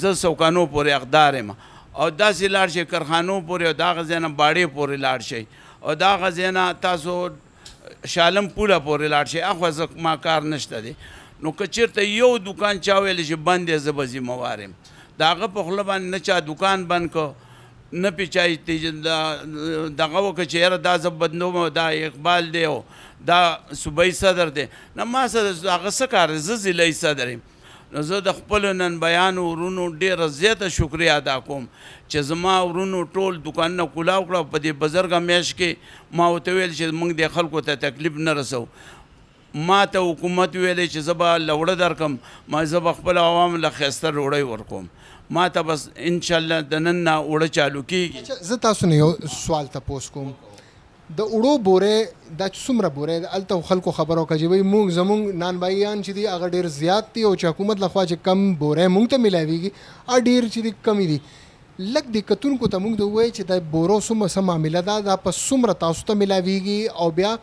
زه سوکانو پورې حقدار یم او داسې لاړ شئ کرخانو پورې او د هغه ځای نه باړې پورې لاړ شئ او د هغه ځای نه تاسو شالم پوله پورې لاړ شئ اخوا ما کار نشته دی نو که چېرته یو دوکان چا ویلی چې بند دی زه به ذمهوار یم د هغه په خوله باندې نه چا دوکان بند که نه پې چا دغه وکړه چې یاره دا زه بندوم دا اقبال دی او دا صوبایي صدر دی نه ما سره هغه څه کار دی زه ضلعي صدر یم نو زه د خپلو نن بیانو ورونو ډېره زیاته شکریه ادا کوم چې زما ورونو ټول دوکانونه کلاو کړه په دې بزرګه میاشت کې ما ورته ویل چې موږ دې خلکو ته تکلیف نه رسو ما ته حکومت ویلی چې زه به لوړه درکړم ما زه به خپل عوام له ښایسته ډوډۍ ورکوم ما ته بس انشاءالله د نن نه اوړه چالو کېږي زه تاسو نه یو سوال تپوس کوم د اوړو بورې دا څومره بورې هلته خلکو خبر وکړه چې وایي موږ زموږ نانبایان چې دي هغه ډېر زیات دي او چې حکومت لخوا چې کم بورې موږ ته میلاویږي هغه ډېر چې دي کمې دي لږ د کتونکو ته موږ د ووایي چې د بورو څومره څه معامله ده دا په څومره تاسو ته میلاویږي او بیا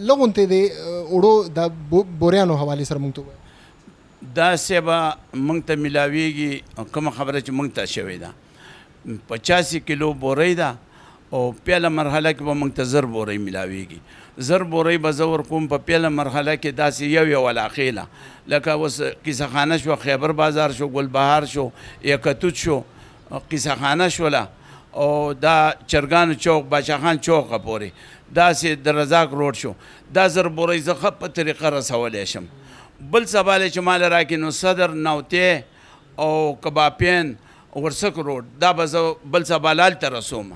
لږ غوندې د اوړو د بوریانو حوالې سره موږ ته ووایي داسې به موږ ته میلاویږي کومه خبره چې موږ ته شوې ده 85 کیلو بورۍ ده او پیله مرحله کې به موږ ته 1000 بورۍ میلاویږي 1000 بورۍ به زه ورکوم په پیله مرحله کې داسې یو علاقې له لکه اوس کیسهخانه شوه خیبر بازار شو ګلبهار شو یکتوت شو قیسهخانه شوله او دا چرګانو چوک باچاخان چوکه پورې داسې د رزاق روډ شو دا 1000 بورۍ زه ښه په طریقه رسولی شم بل سباله چې مال راکې نو صدر نوتې او کبابین ورسک روډ دا به زه بل سباله هلته رسوم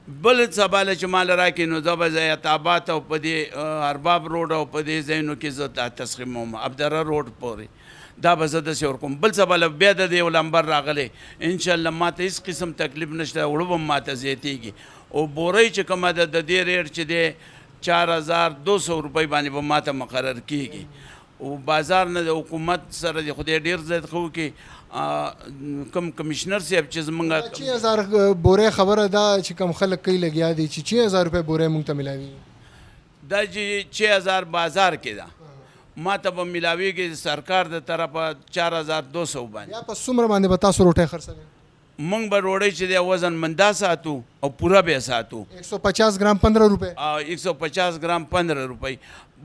بل سباله چې مال راکې نو زه به زیات آباد او په دې ارباب روډ او په دې ځایونو کې زه دا تسخیموم عبدالله روډ پورې دا به زه داسې ورکوم بل سباله بیا د دې یو لمبر راغلی انشاءالله ما ته هېڅ قسم تکلیف نشته اوړه به ما ته زیاتېږي او بورۍ چې کومه ده د دې ریټ چې دی 4200 روپۍ باندې به ما ته مقرر کېږي او بازار نه د حکومت سره د خدای ډېر زیات ښه وکړي کم کمیشنر صاحب چې زمونږ 6000 بورې خبره ده چې کم خلک کوي لګیا دي چې 6000 روپۍ بورې موږ ته میلاوي دا چې 6000 بازار کې ده ما ته به میلاویږي سرکار د طرفه 4200 باندې یا په څومره باندې به تاسو روټۍ خرڅوئ موږ به ډوډۍ چې دی وزن مندا ساتو او پوره به ساتو 150 ګرام 15 روپۍ 150 ګرام 15 روپۍ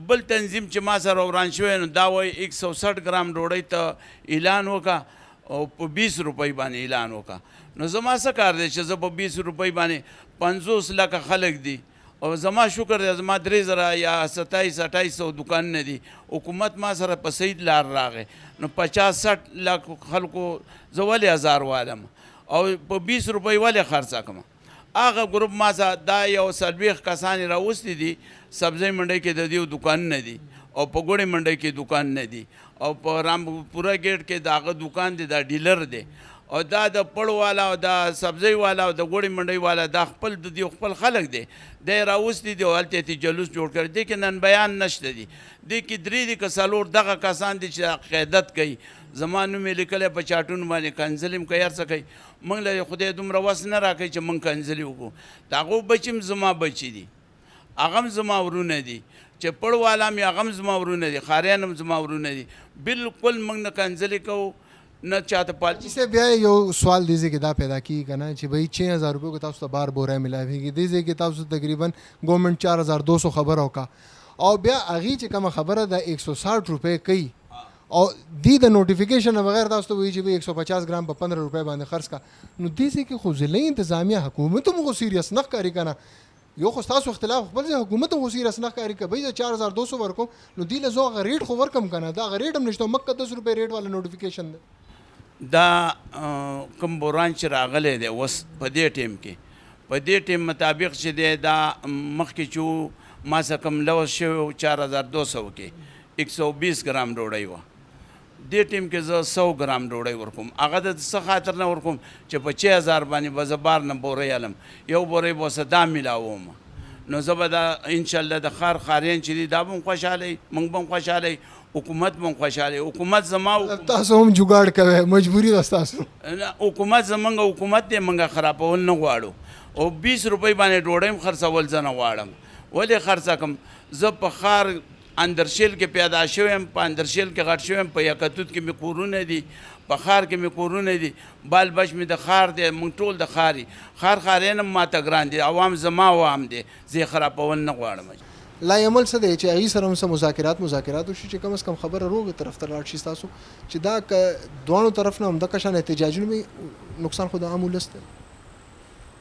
بل تنظیم چې ما سره وران شوی نو دا وایي 160 ګرام ډوډۍ ته اعلان وکړه او په 20 روپۍ باندې اعلان وکړه نو زما څه کار دی چې زه په 20 روپۍ باندې 50 لکه خلک دي او زما شکر دی زما 3000 یا 27-2800 دکانونه دي حکومت ما سره په صحیح لار راغی نو 50-60 لک خلکو زه ولې 1000 والم او په 20 روپۍ ولې خرڅه کړم هغه ګروپ ما سره دا یو 40 کسان راوستي دي سبزۍ منډۍ کې د دې دکانونه دي او په ګوړې منډۍ کې دکانونه دي او په رامپوره ګیټ کې د هغه دکان دی دا ډیلر دی او دا د پړ والا او د سبزۍ والا او د ګوړې منډۍ والا دا خپل د دې خپل خلک دی دی راوستي دي او هلته یې جلوس جوړ کړی دی کې نن بیان نشته دي دې کې 3 دي که 4 دغه کسان دي چې قیادت کوي زما نوم یې لیکلی په چاټونو باندې کنځلي م کوي هر څه کوي موږ له خدای دومره وس نه راکوي چې موږ کنځلي وکړو د هغو بچي م زما بچي دي هغه هم زما ورونه دي، چې پړ والا مې هغه هم زما ورونه دي، خاریان هم زما ورونه دي. بالکل موږ نه کنځلې کوو نه چاته پالچي. سے بیا یو سوال دیږي کې دا پیدا کیږي کنه چې بھئی 6000 روپے کو تاسو ته بار بوره ملاويږي دیږي کې تاسو تقریبا گورنمنت 4200 خبر او کا او بیا اغي چې کوم خبره د 160 روپے کوي او دی د نوټیفیکیشن بغیر تاسو ته وایي چې 150 ګرام په 15 روپے باندې خرڅ کا نو دیږي کې خو ضلعي انتظامیه حکومت هم خو سیریس نه کاری کنه یو خو تاسو اختلاف خپل حکومت هم سیریس نه کاری کوي د 4200 ورکو نو دی له زو غریټ خو ورکم کنه دا غریټ هم نشته مکه 10 روپے ریټ والا نوټیفیکیشن دا کوم بوران چې راغلی دی اوس په دې ټیم کې په دې ټیم مطابق چې دی دا مخکې چې ما څه کم لوس شوی 4200 کې 120 ګرام ډوډۍ وه دې ټیم کې زه 100 ګرام ډوډۍ ورکوم هغه د څه خاطر نه ورکوم چې په 6000 باندې به زه بار نه بورۍ علم یو بورۍ به ورسه دا میلاوم نو زه به دا انشاءالله د خاریان چې دي دا به هم خوشحاله موږ به هم خوشحاله حکومت مون خوشاله حکومت زما تاسو هم جوګاړ کوي مجبوری ده تاسو حکومت زمونږ حکومت دې مونږه خرابول نه غواړو او 20 روپۍ باندې ډوډۍ هم خرڅول زه نه غواړم ولې خرڅه کم زه په ښار اندرشیل کې پیدا شویم په اندرشیل کې غټ شویم په یکتوت کې مې کورونه دي په ښار کې مې کورونه دي بال بچ مې د ښار دی مونږ ټول د ښاري خاریان هم ماته ګران دي عوام زما عوام دي زه یې خرابول نه غواړم لا عمل څه دی چې هغې سره هم څه مذاکرات وشي چې کم از کم خبره روغې طرف ته لاړ شي ستاسو چې دا دواړو طرف نه همدغه شان احتجاجونه مې نقصان خو د عام ولس دی.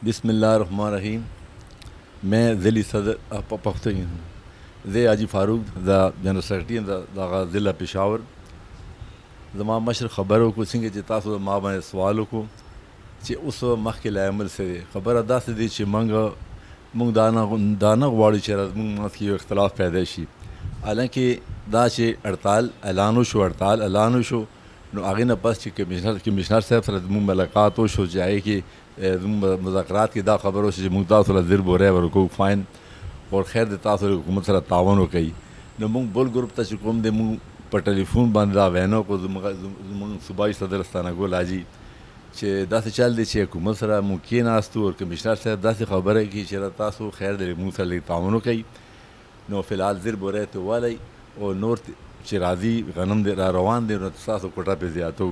بسم الله الرحمن الرحیم. میں ضلعی صدر پختون زی حاجی فاروق دا جنرل سیکرٹری دا ضلع پشاور زما مشر خبرو کو څنګه چې تاسو ما باندې سوال وکړو چې اوس مخکې له عمل سره خبره داسې دی چې موږ دا نه غواړو چې زموږ منځ کې یو اختلاف پیدا شي حالانکه دا چې هړتال اعلان وشو نو هغې نه پس چې کمشنر صاحب سره زموږ ملاقات وشو چې هغې کې زموږ مذاکرات کې دا خبر وشو چې موږ تاسو له زر بورۍ ورکوو فاین اور خیر د تاسو له حکومت سره تعاون وکوي نو موږ بل ګروپ ته چې کوم دی موږ په ټلیفون باندې دا وینو کو زموږ صوبایي صدر ستانګل حاجي چې داسې چل دی چې حکومت سره موږ کېناستو او کمشنر صاحب داسې خبره کوي چې تاسو خیر دی موږ سره لږ تعاون وکوي نو فلحال زر بورۍ ته والی او نور چې راځي غنم دی را روان دی نو تاسو کوټه پې زیاتو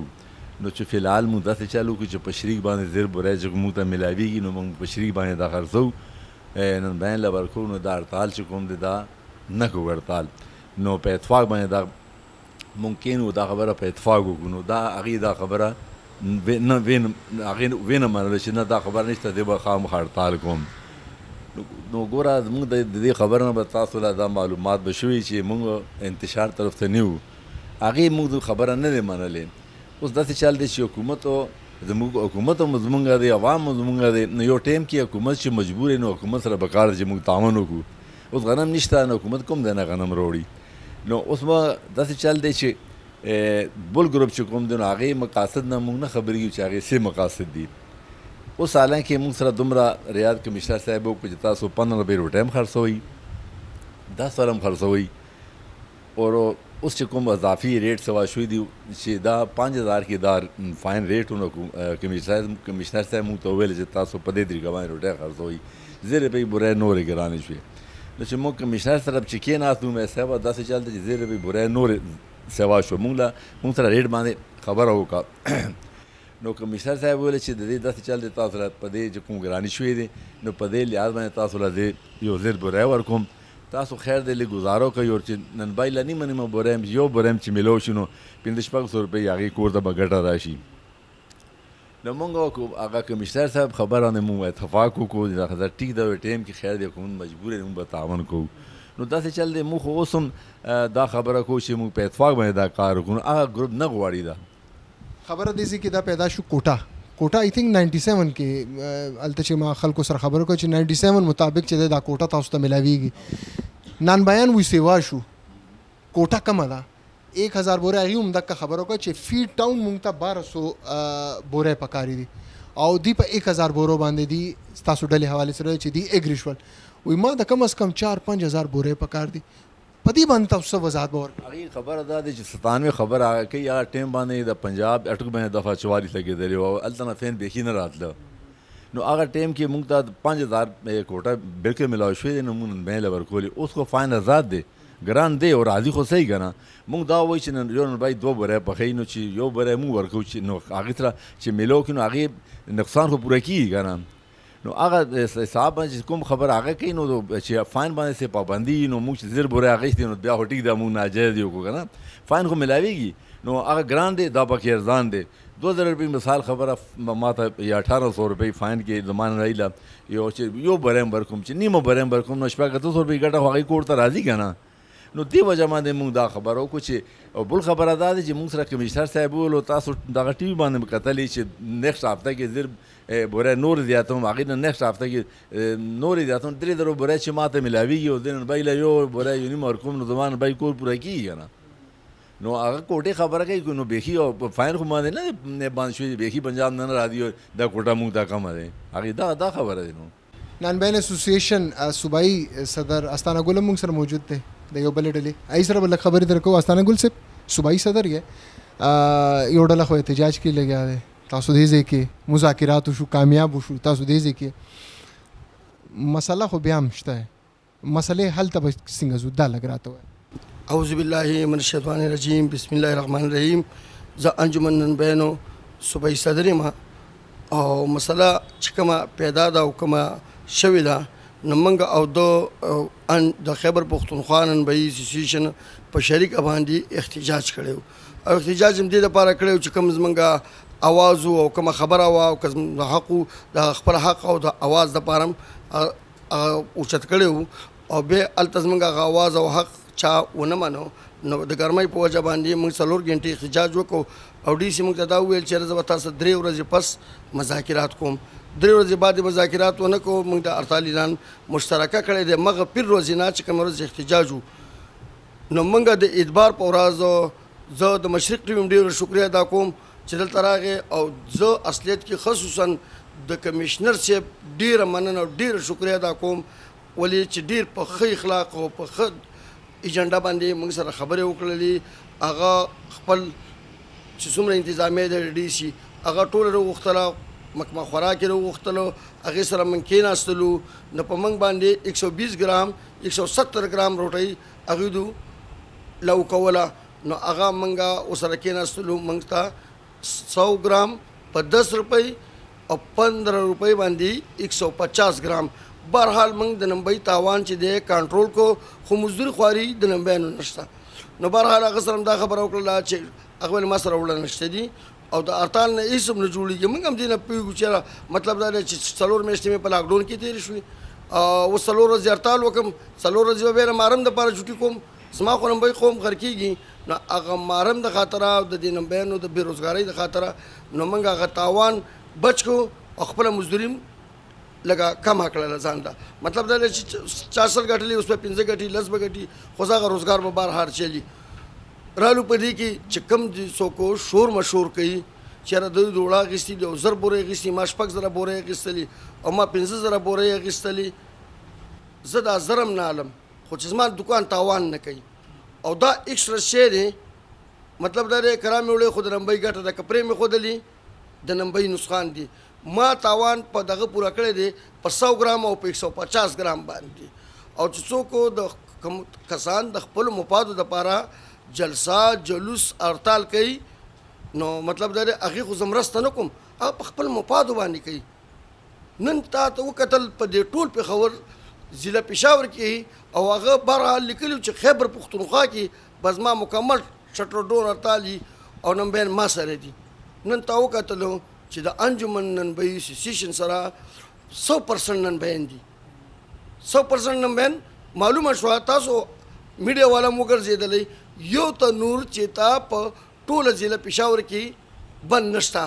نو چې فلحال موږ داسې چل وکړو چې په شریک باندې زر بورۍ چې موږ ته میلاویږي نو موږ په شریک باندې دا خرڅوو نن بیان له ورکوو نو دا هړتال چې کوم دی دا نه کوو هړتال نو په اتفاق باندې دا ممکن و دا خبره په اتفاق وکړو نو دا هغې دا خبره نه وینه منله چې نه دا خبره نشته دی به خامخا هړتال کوم نو ګوره زموږ د دې خبره نه به تاسو له دا معلومات به شوي چې موږ انتشار طرف ته نه یو هغې موږ خبره نه دی منلې اوس داسې چل دی چې حکومت هم زموږ دی عوام هم زموږ دی نو یو ټایم کې حکومت چې مجبور نو حکومت سره پکار دی چې موږ تعاون وکړو اوس غنم نشته نو حکومت کوم دی نه غنم راوړي نو اوس به داسې چل دی چې بل ګروپ چې کوم دی نو هغې مقاصد نه موږ نه خبرېږو چې هغې څه مقاصد دي اوس حالانکې موږ سره دومره ریاض کمشنر صاحب وکړو چې تاسو 15 روپۍ روټۍ هم خرڅوئ 10 هم خرڅوئ اور اوس چې کوم اضافي ریټ سوا شوي دي چې دا 5000 کې دا فاین ریټ نو کمشنر صاحب موږ ته وویل چې تاسو په دې طریقه باندې روټۍ خرڅوئ 10 روپۍ بورۍ نورې ګرانې شوې نو چې موږ کمشنر سره چې کېناستو مې صاحب داسې چل دی چې 10 روپۍ بورۍ نورې سوا شو موږ سره ریټ باندې خبره وکړه نو کمشنر صاحب ویل چې د دې داسې چل دی تاسو له په دې چې کوم ګراني شوې دي نو په دې لحاظ باندې تاسو له یو زر بورۍ ورکوم تاسو خیر دی لږ ګزارو کوئ اور چې نن بای له نیمه نیمه بورۍ یو بورۍ چې میلو شي نو 1500 روپۍ هغې کور ته به ګټه راشي نو موږ هغه کمشنر صاحب خبره باندې موږ اتفاق وکړو دا خبره ټیک ده ټایم کې خیر دی حکومت مجبور دی موږ به تعاون کوو نو داسې چل دی موږ خو اوس هم دا خبره کوو چې موږ په اتفاق باندې دا کار وکړو هغه ګروپ نه غواړي دا خبره دې کې دا پیدا شو کوټه آی تھنک 97 کې هلته چې ما خلکو سره خبره کوي چې 97 مطابق چې دا کوټه تاسو ته میلاویږي نن بیان وی سیوا شو کوټه کمه ده 1000 بورۍ هغې هم دغه خبره وکړه چې فیډ ټاون موږ ته 1200 بورۍ پکاري دي او دی په 1000 بورو باندې دي ستاسو ډلې حوالې سره چې دی اګري شول وایي ما د کم از کم 4-5 بورۍ پکار دي په دې باندې تاسو څه وضاحت به ورکړئ هغې خبره دا دی چې 97 خبره کوي هغه ټایم باندې د پنجاب اټک باندې دفعه 44 لګېدلې وه او هلته نه فین بیخي نه راتله نو هغه ټیم کې موږ ته 5000 کوټه بالکل ملاو شوې دی نو موږ نن له ورکولې اوس خو فاین آزاد دی ګران دی او راځي خو صحیح که نه موږ دا وایو چې نن یو نن باید 2 بری پخوي نو چې یو بری موږ ورکوو چې نو هغې سره چې میلو کړي نو هغې نقصان خو پوره کېږي که نه نو هغه حساب باندې چې کوم خبر هغه کوي نو چې فاین باندې څه پابندي نو موږ چې 0 بری اخیستي نو بیا خو ټیک ده موږ ناجایز یو که نه فاین خو میلاویږي نو هغه ګران دی دا پکې ارزان دی 2000 روپۍ مثال خبره ما ته یا 1800 روپۍ فاین کې زمانه رایله یو چې یو بریم ورکوم چې نیمه بریم ورکوم نو شپږ 200 روپۍ ګټه خو هغې کور ته راځي که نه نو دې وجه باندې موږ دا خبره وکړو چې او بل خبره دا ده چې موږ سره کمشنر صاحب وویل تاسو دغه ټي وي باندې مې کتلې چې نیکسټ هفته کې زر بوره نور زیاتوم هغې نه نیکسټ هفته کې نور زیاتوم 3000 بوره چې ما ته میلاویږي او دې نن بی له یو بوره یو نیمه ورکوم نو زما نن بی کور پوره کېږي که نه نو هغه کوټې خبره کوي نو بیخي او فاین خو باندې نه باندې شوي بیخي پنجاب نه راځي دا کوټه موږ ته کمه دی هغې دا خبره دی نو نانبین اسوسییشن صوبایي صدر استانه ګل موږ سره موجود دی د یو بلې ډلې ای سره بل خبرې درکو استانه ګل صاحب صوبایي صدر یې یو ډله خو احتجاج کې لګیا دی تاسو دې ځای کې مذاکرات وشو کامیاب وشو تاسو دې ځای کې مسله خو بیا هم شته مسلې حل ته به څنګه ځو دا لګ راته وایي اعوذ بالله من الشیطان الرجیم بسم الله الرحمن الرحیم زه انجمن ننبینو صوبایي صدر یم او مسله چې کومه پیدا ده او کومه شوې ده نو موږ او د خیبر پښتونخوا ننبایي اسوسییشن په شریک باندې احتجاج کړی او احتجاج هم دې دپاره کړی چې کوم زموږ اواز او کومه خبره وه او د حق د خپل حق او د اواز دپاره هم اوچت کړی او بیا هلته زموږ هغه اواز او حق چا ونه منو نو د ګرمۍ په وجه باندې موږ 4 غنټې احتجاج وکړو او ډي سي موږ ته دا وویل چې زه به تاسو 3 ورځې پس مذاکرات کوم 3 ورځې بعد مذاکرات ونه کوو موږ د ارتال اعلان مشترکه کړی دی مغه پیر ورځې نه چې کوم ورځ احتجاج و نو موږ د اعتبار په ورځ زه د مشرق ټیم ډېر شکریه ادا کوم چې دلته راغی او زه اصلیت کې خصوصا د کمشنر صاحب ډېره مننه او ډېره شکریه ادا کوم ولې چې ډېر په ښه اخلاق او په ښه ایجنډا باندې موږ سره خبرې وکړلې هغه خپل چې څومره انتظامیه د ډي سي هغه ټوله راوغوښتله مکمه خوراک یې راوغوښتلو هغې سره موږ کېناستلو نو په موږ باندې 120 ګرام 170 ګرام روټۍ هغوی دو لو کوله نو هغه موږ ورسره کېناستلو موږ ته 100 ګرام په 10 روپۍ او 15 روپۍ باندې 150 ګرام بهرحال موږ د نمبۍ تاوان چې دی کنټرول کو خو مزدوري خواري د نمبیانو نشته نو بهرحال هغه سره هم دا خبره وکړله چې هغه ویل ما سره وړه نشته دي او د ارتال نه هېڅ هم نه جوړېږي موږ هم دې نه پوهېږو چې مطلب دا دی چې 4 میاشتې مې په لاکډاون کې تېرې شوې اوس 4 ورځې ارتال وکړم 4 ورځې به بیا مارم دپاره چوټي کوم زما خو نمبۍ قوم غر کېږي نو هغه مارم د خاطره او د دې نمبیانو د بېروزګارۍ د خاطره نو موږ هغه تاوان بچ کړو او خپله مزدوري لګه کم کړله ځان ته مطلب دا دی چې 400 ګټلې اوس به 15 ګټي 10 به ګټي خو هغه روزګار به بهر چلی رالو په دې کې چې کوم څوک شور مشهور کوي چېرې دوی د وړه اخیستي دي او 1000 بورې اخیستي ما 6,000 بورې اخیستلي او ما 15,000 بورې اخیستلي زه دا زرم نه علم خو چې زما دکان تاوان نه کوي او دا اکسټرا شی دی مطلب دا دی کرام مې وړی خو د نمبۍ ګټه ده کپرې مې ښودلي د نمبۍ نسخان دي ما تاوان په دغه پوره کړی دی په 100 ګرام او په 150 ګرام باندې او چې څوک د کسان د خپلو مفادو دپاره جلسه جلوس ارتال کوي نو مطلب دا دی هغې خو زه مرسته نه کوم هغه په خپل مفادو باندې کوي نن تا ته وکتل په دې ټول پېښور ضلع پېښور کې او هغه بهرحال لیکلي چې خیبر پښتونخوا کې به زما مکمل شټر ډور ارتال او نمبین ما سره دي نن تا وکتلو چې د انجمن ننبۍ اسوسییشن سره 100% ننبیان دي 100% ننبیان معلومه شوه تاسو میډیا والا مو ګرځېدلی یو ته نور چې تا په ټوله ضلع پېښور کې بند نشته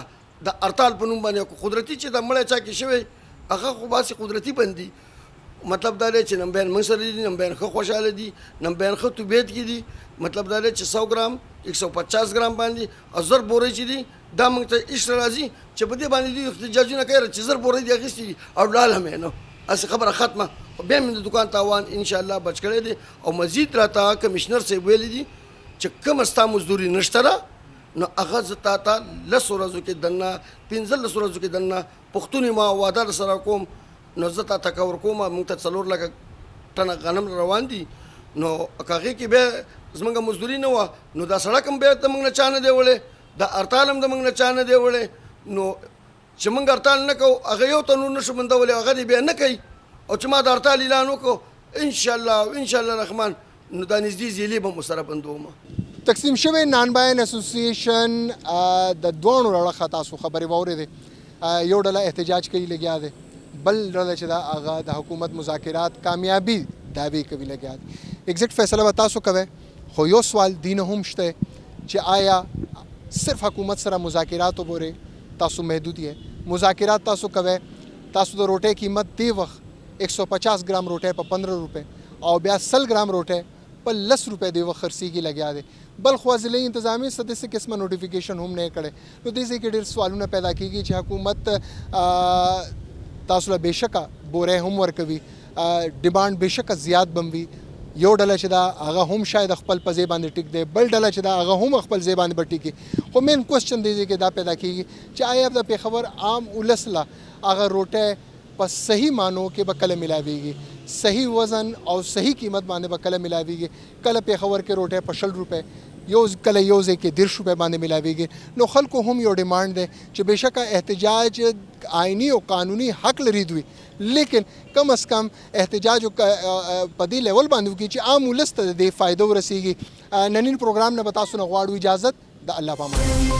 د ارتال په نوم باندې قدرتي چې د مړی چا کې شوی هغه خو باسي قدرتي بند دي مطلب دا دی چې نمبیان موږ سره دي نمبیان ښه خوشحاله دي نمبیان ښه طبیعت کې دي مطلب دا دی چې 100 ګرام 150 ګرام باندې او 1000 بورې چې دي دا موږ ته ایسټر راځي چې په دې باندې دوی احتجاجونه کوي چې 1000 بورې دي اخیستي دي او لاله مې نو هسې خبره ختمه بیا مې د دکان تاوان انشاءالله بچ کړی دی او مزید راته کمشنر صاحب ویلی دي چې کومه ستا مزدوري نشته ده نو هغه زه تا ته 10 ورځو کې دننه 15 ورځو کې دننه پښتوني ما وعده سره کوم نو زه تا ته کور کوم موږ ته 4 لکه ټنه غنم روان دي نو هغه کې به زمونږ مزدوري نه و نو دا سړک هم به ته موږ نه چانه دی وړې دا ارتال هم د موږ نه چانه دی وړې نو چې موږ ارتال نه کوو هغه یو تنور نشو بندولی هغه دې بیا نه کوي او چې ما د ارتال اعلان وکړو ان شاء الله رحمان نو دا نږدې ځیلې به مو سره بندوم. تقسیم شوی نان بایان اسوسییشن د دوانو اړخه تاسو خبرې واورېدې یو ډله احتجاج کوي لګیا دی بل ډله چې دا هغه د حکومت مذاکرات کامیابي دعوی کوي لګیا دی ایگزیکټ فیصله به تاسو کوئ خو یو سوال دین هم شته چې آیا صرف حکومت سره مذاکراتو پورې تاسو محدود یې مذاکرات تاسو کوئ تاسو د روټۍ قیمت دی وخت 150 ګرام روټۍ په 15 روپے او بیا 100 ګرام روټۍ په 10 روپے دی وخت خرڅیږي لګیا دی بل خو ضلعي انتظامی سطح سے قسمه نوټیفیکیشن هم نه کړي نو دې کې ډېر سوالونه پیدا کیږي چې حکومت تاسو له بهشکه بورې هم ورکوي ډیماند بهشکه زیات بموي یو ډله چې دا هغه هم شاید خپل په ځای باندې ټیک دی بل ډله چې دا هغه هم خپل ځای باندې ټیکي خو مین کوېسچن دی چې دا پیدا کیږي چې آیا د پېښور عام ولس له هغه روټۍ په صحیح معنو کې به کله ملاویږي صحیح وزن او صحیح قیمت باندې به کله ملاویږي کله پېښور کې روټۍ په 100 روپے یو کله یو ځای کې 150 روپے باندې ملاویږي نو خلکو هم یو ډیماند دی چې بهشکه احتجاج آئینی او قانوني حق لري دوی لیکن کم از کم احتجاج په دې لیول باندې وکړي چې عام ولس ته د فایده ورسیږي نننی پروګرام نه به تاسو نه غواړو اجازت د الله پامان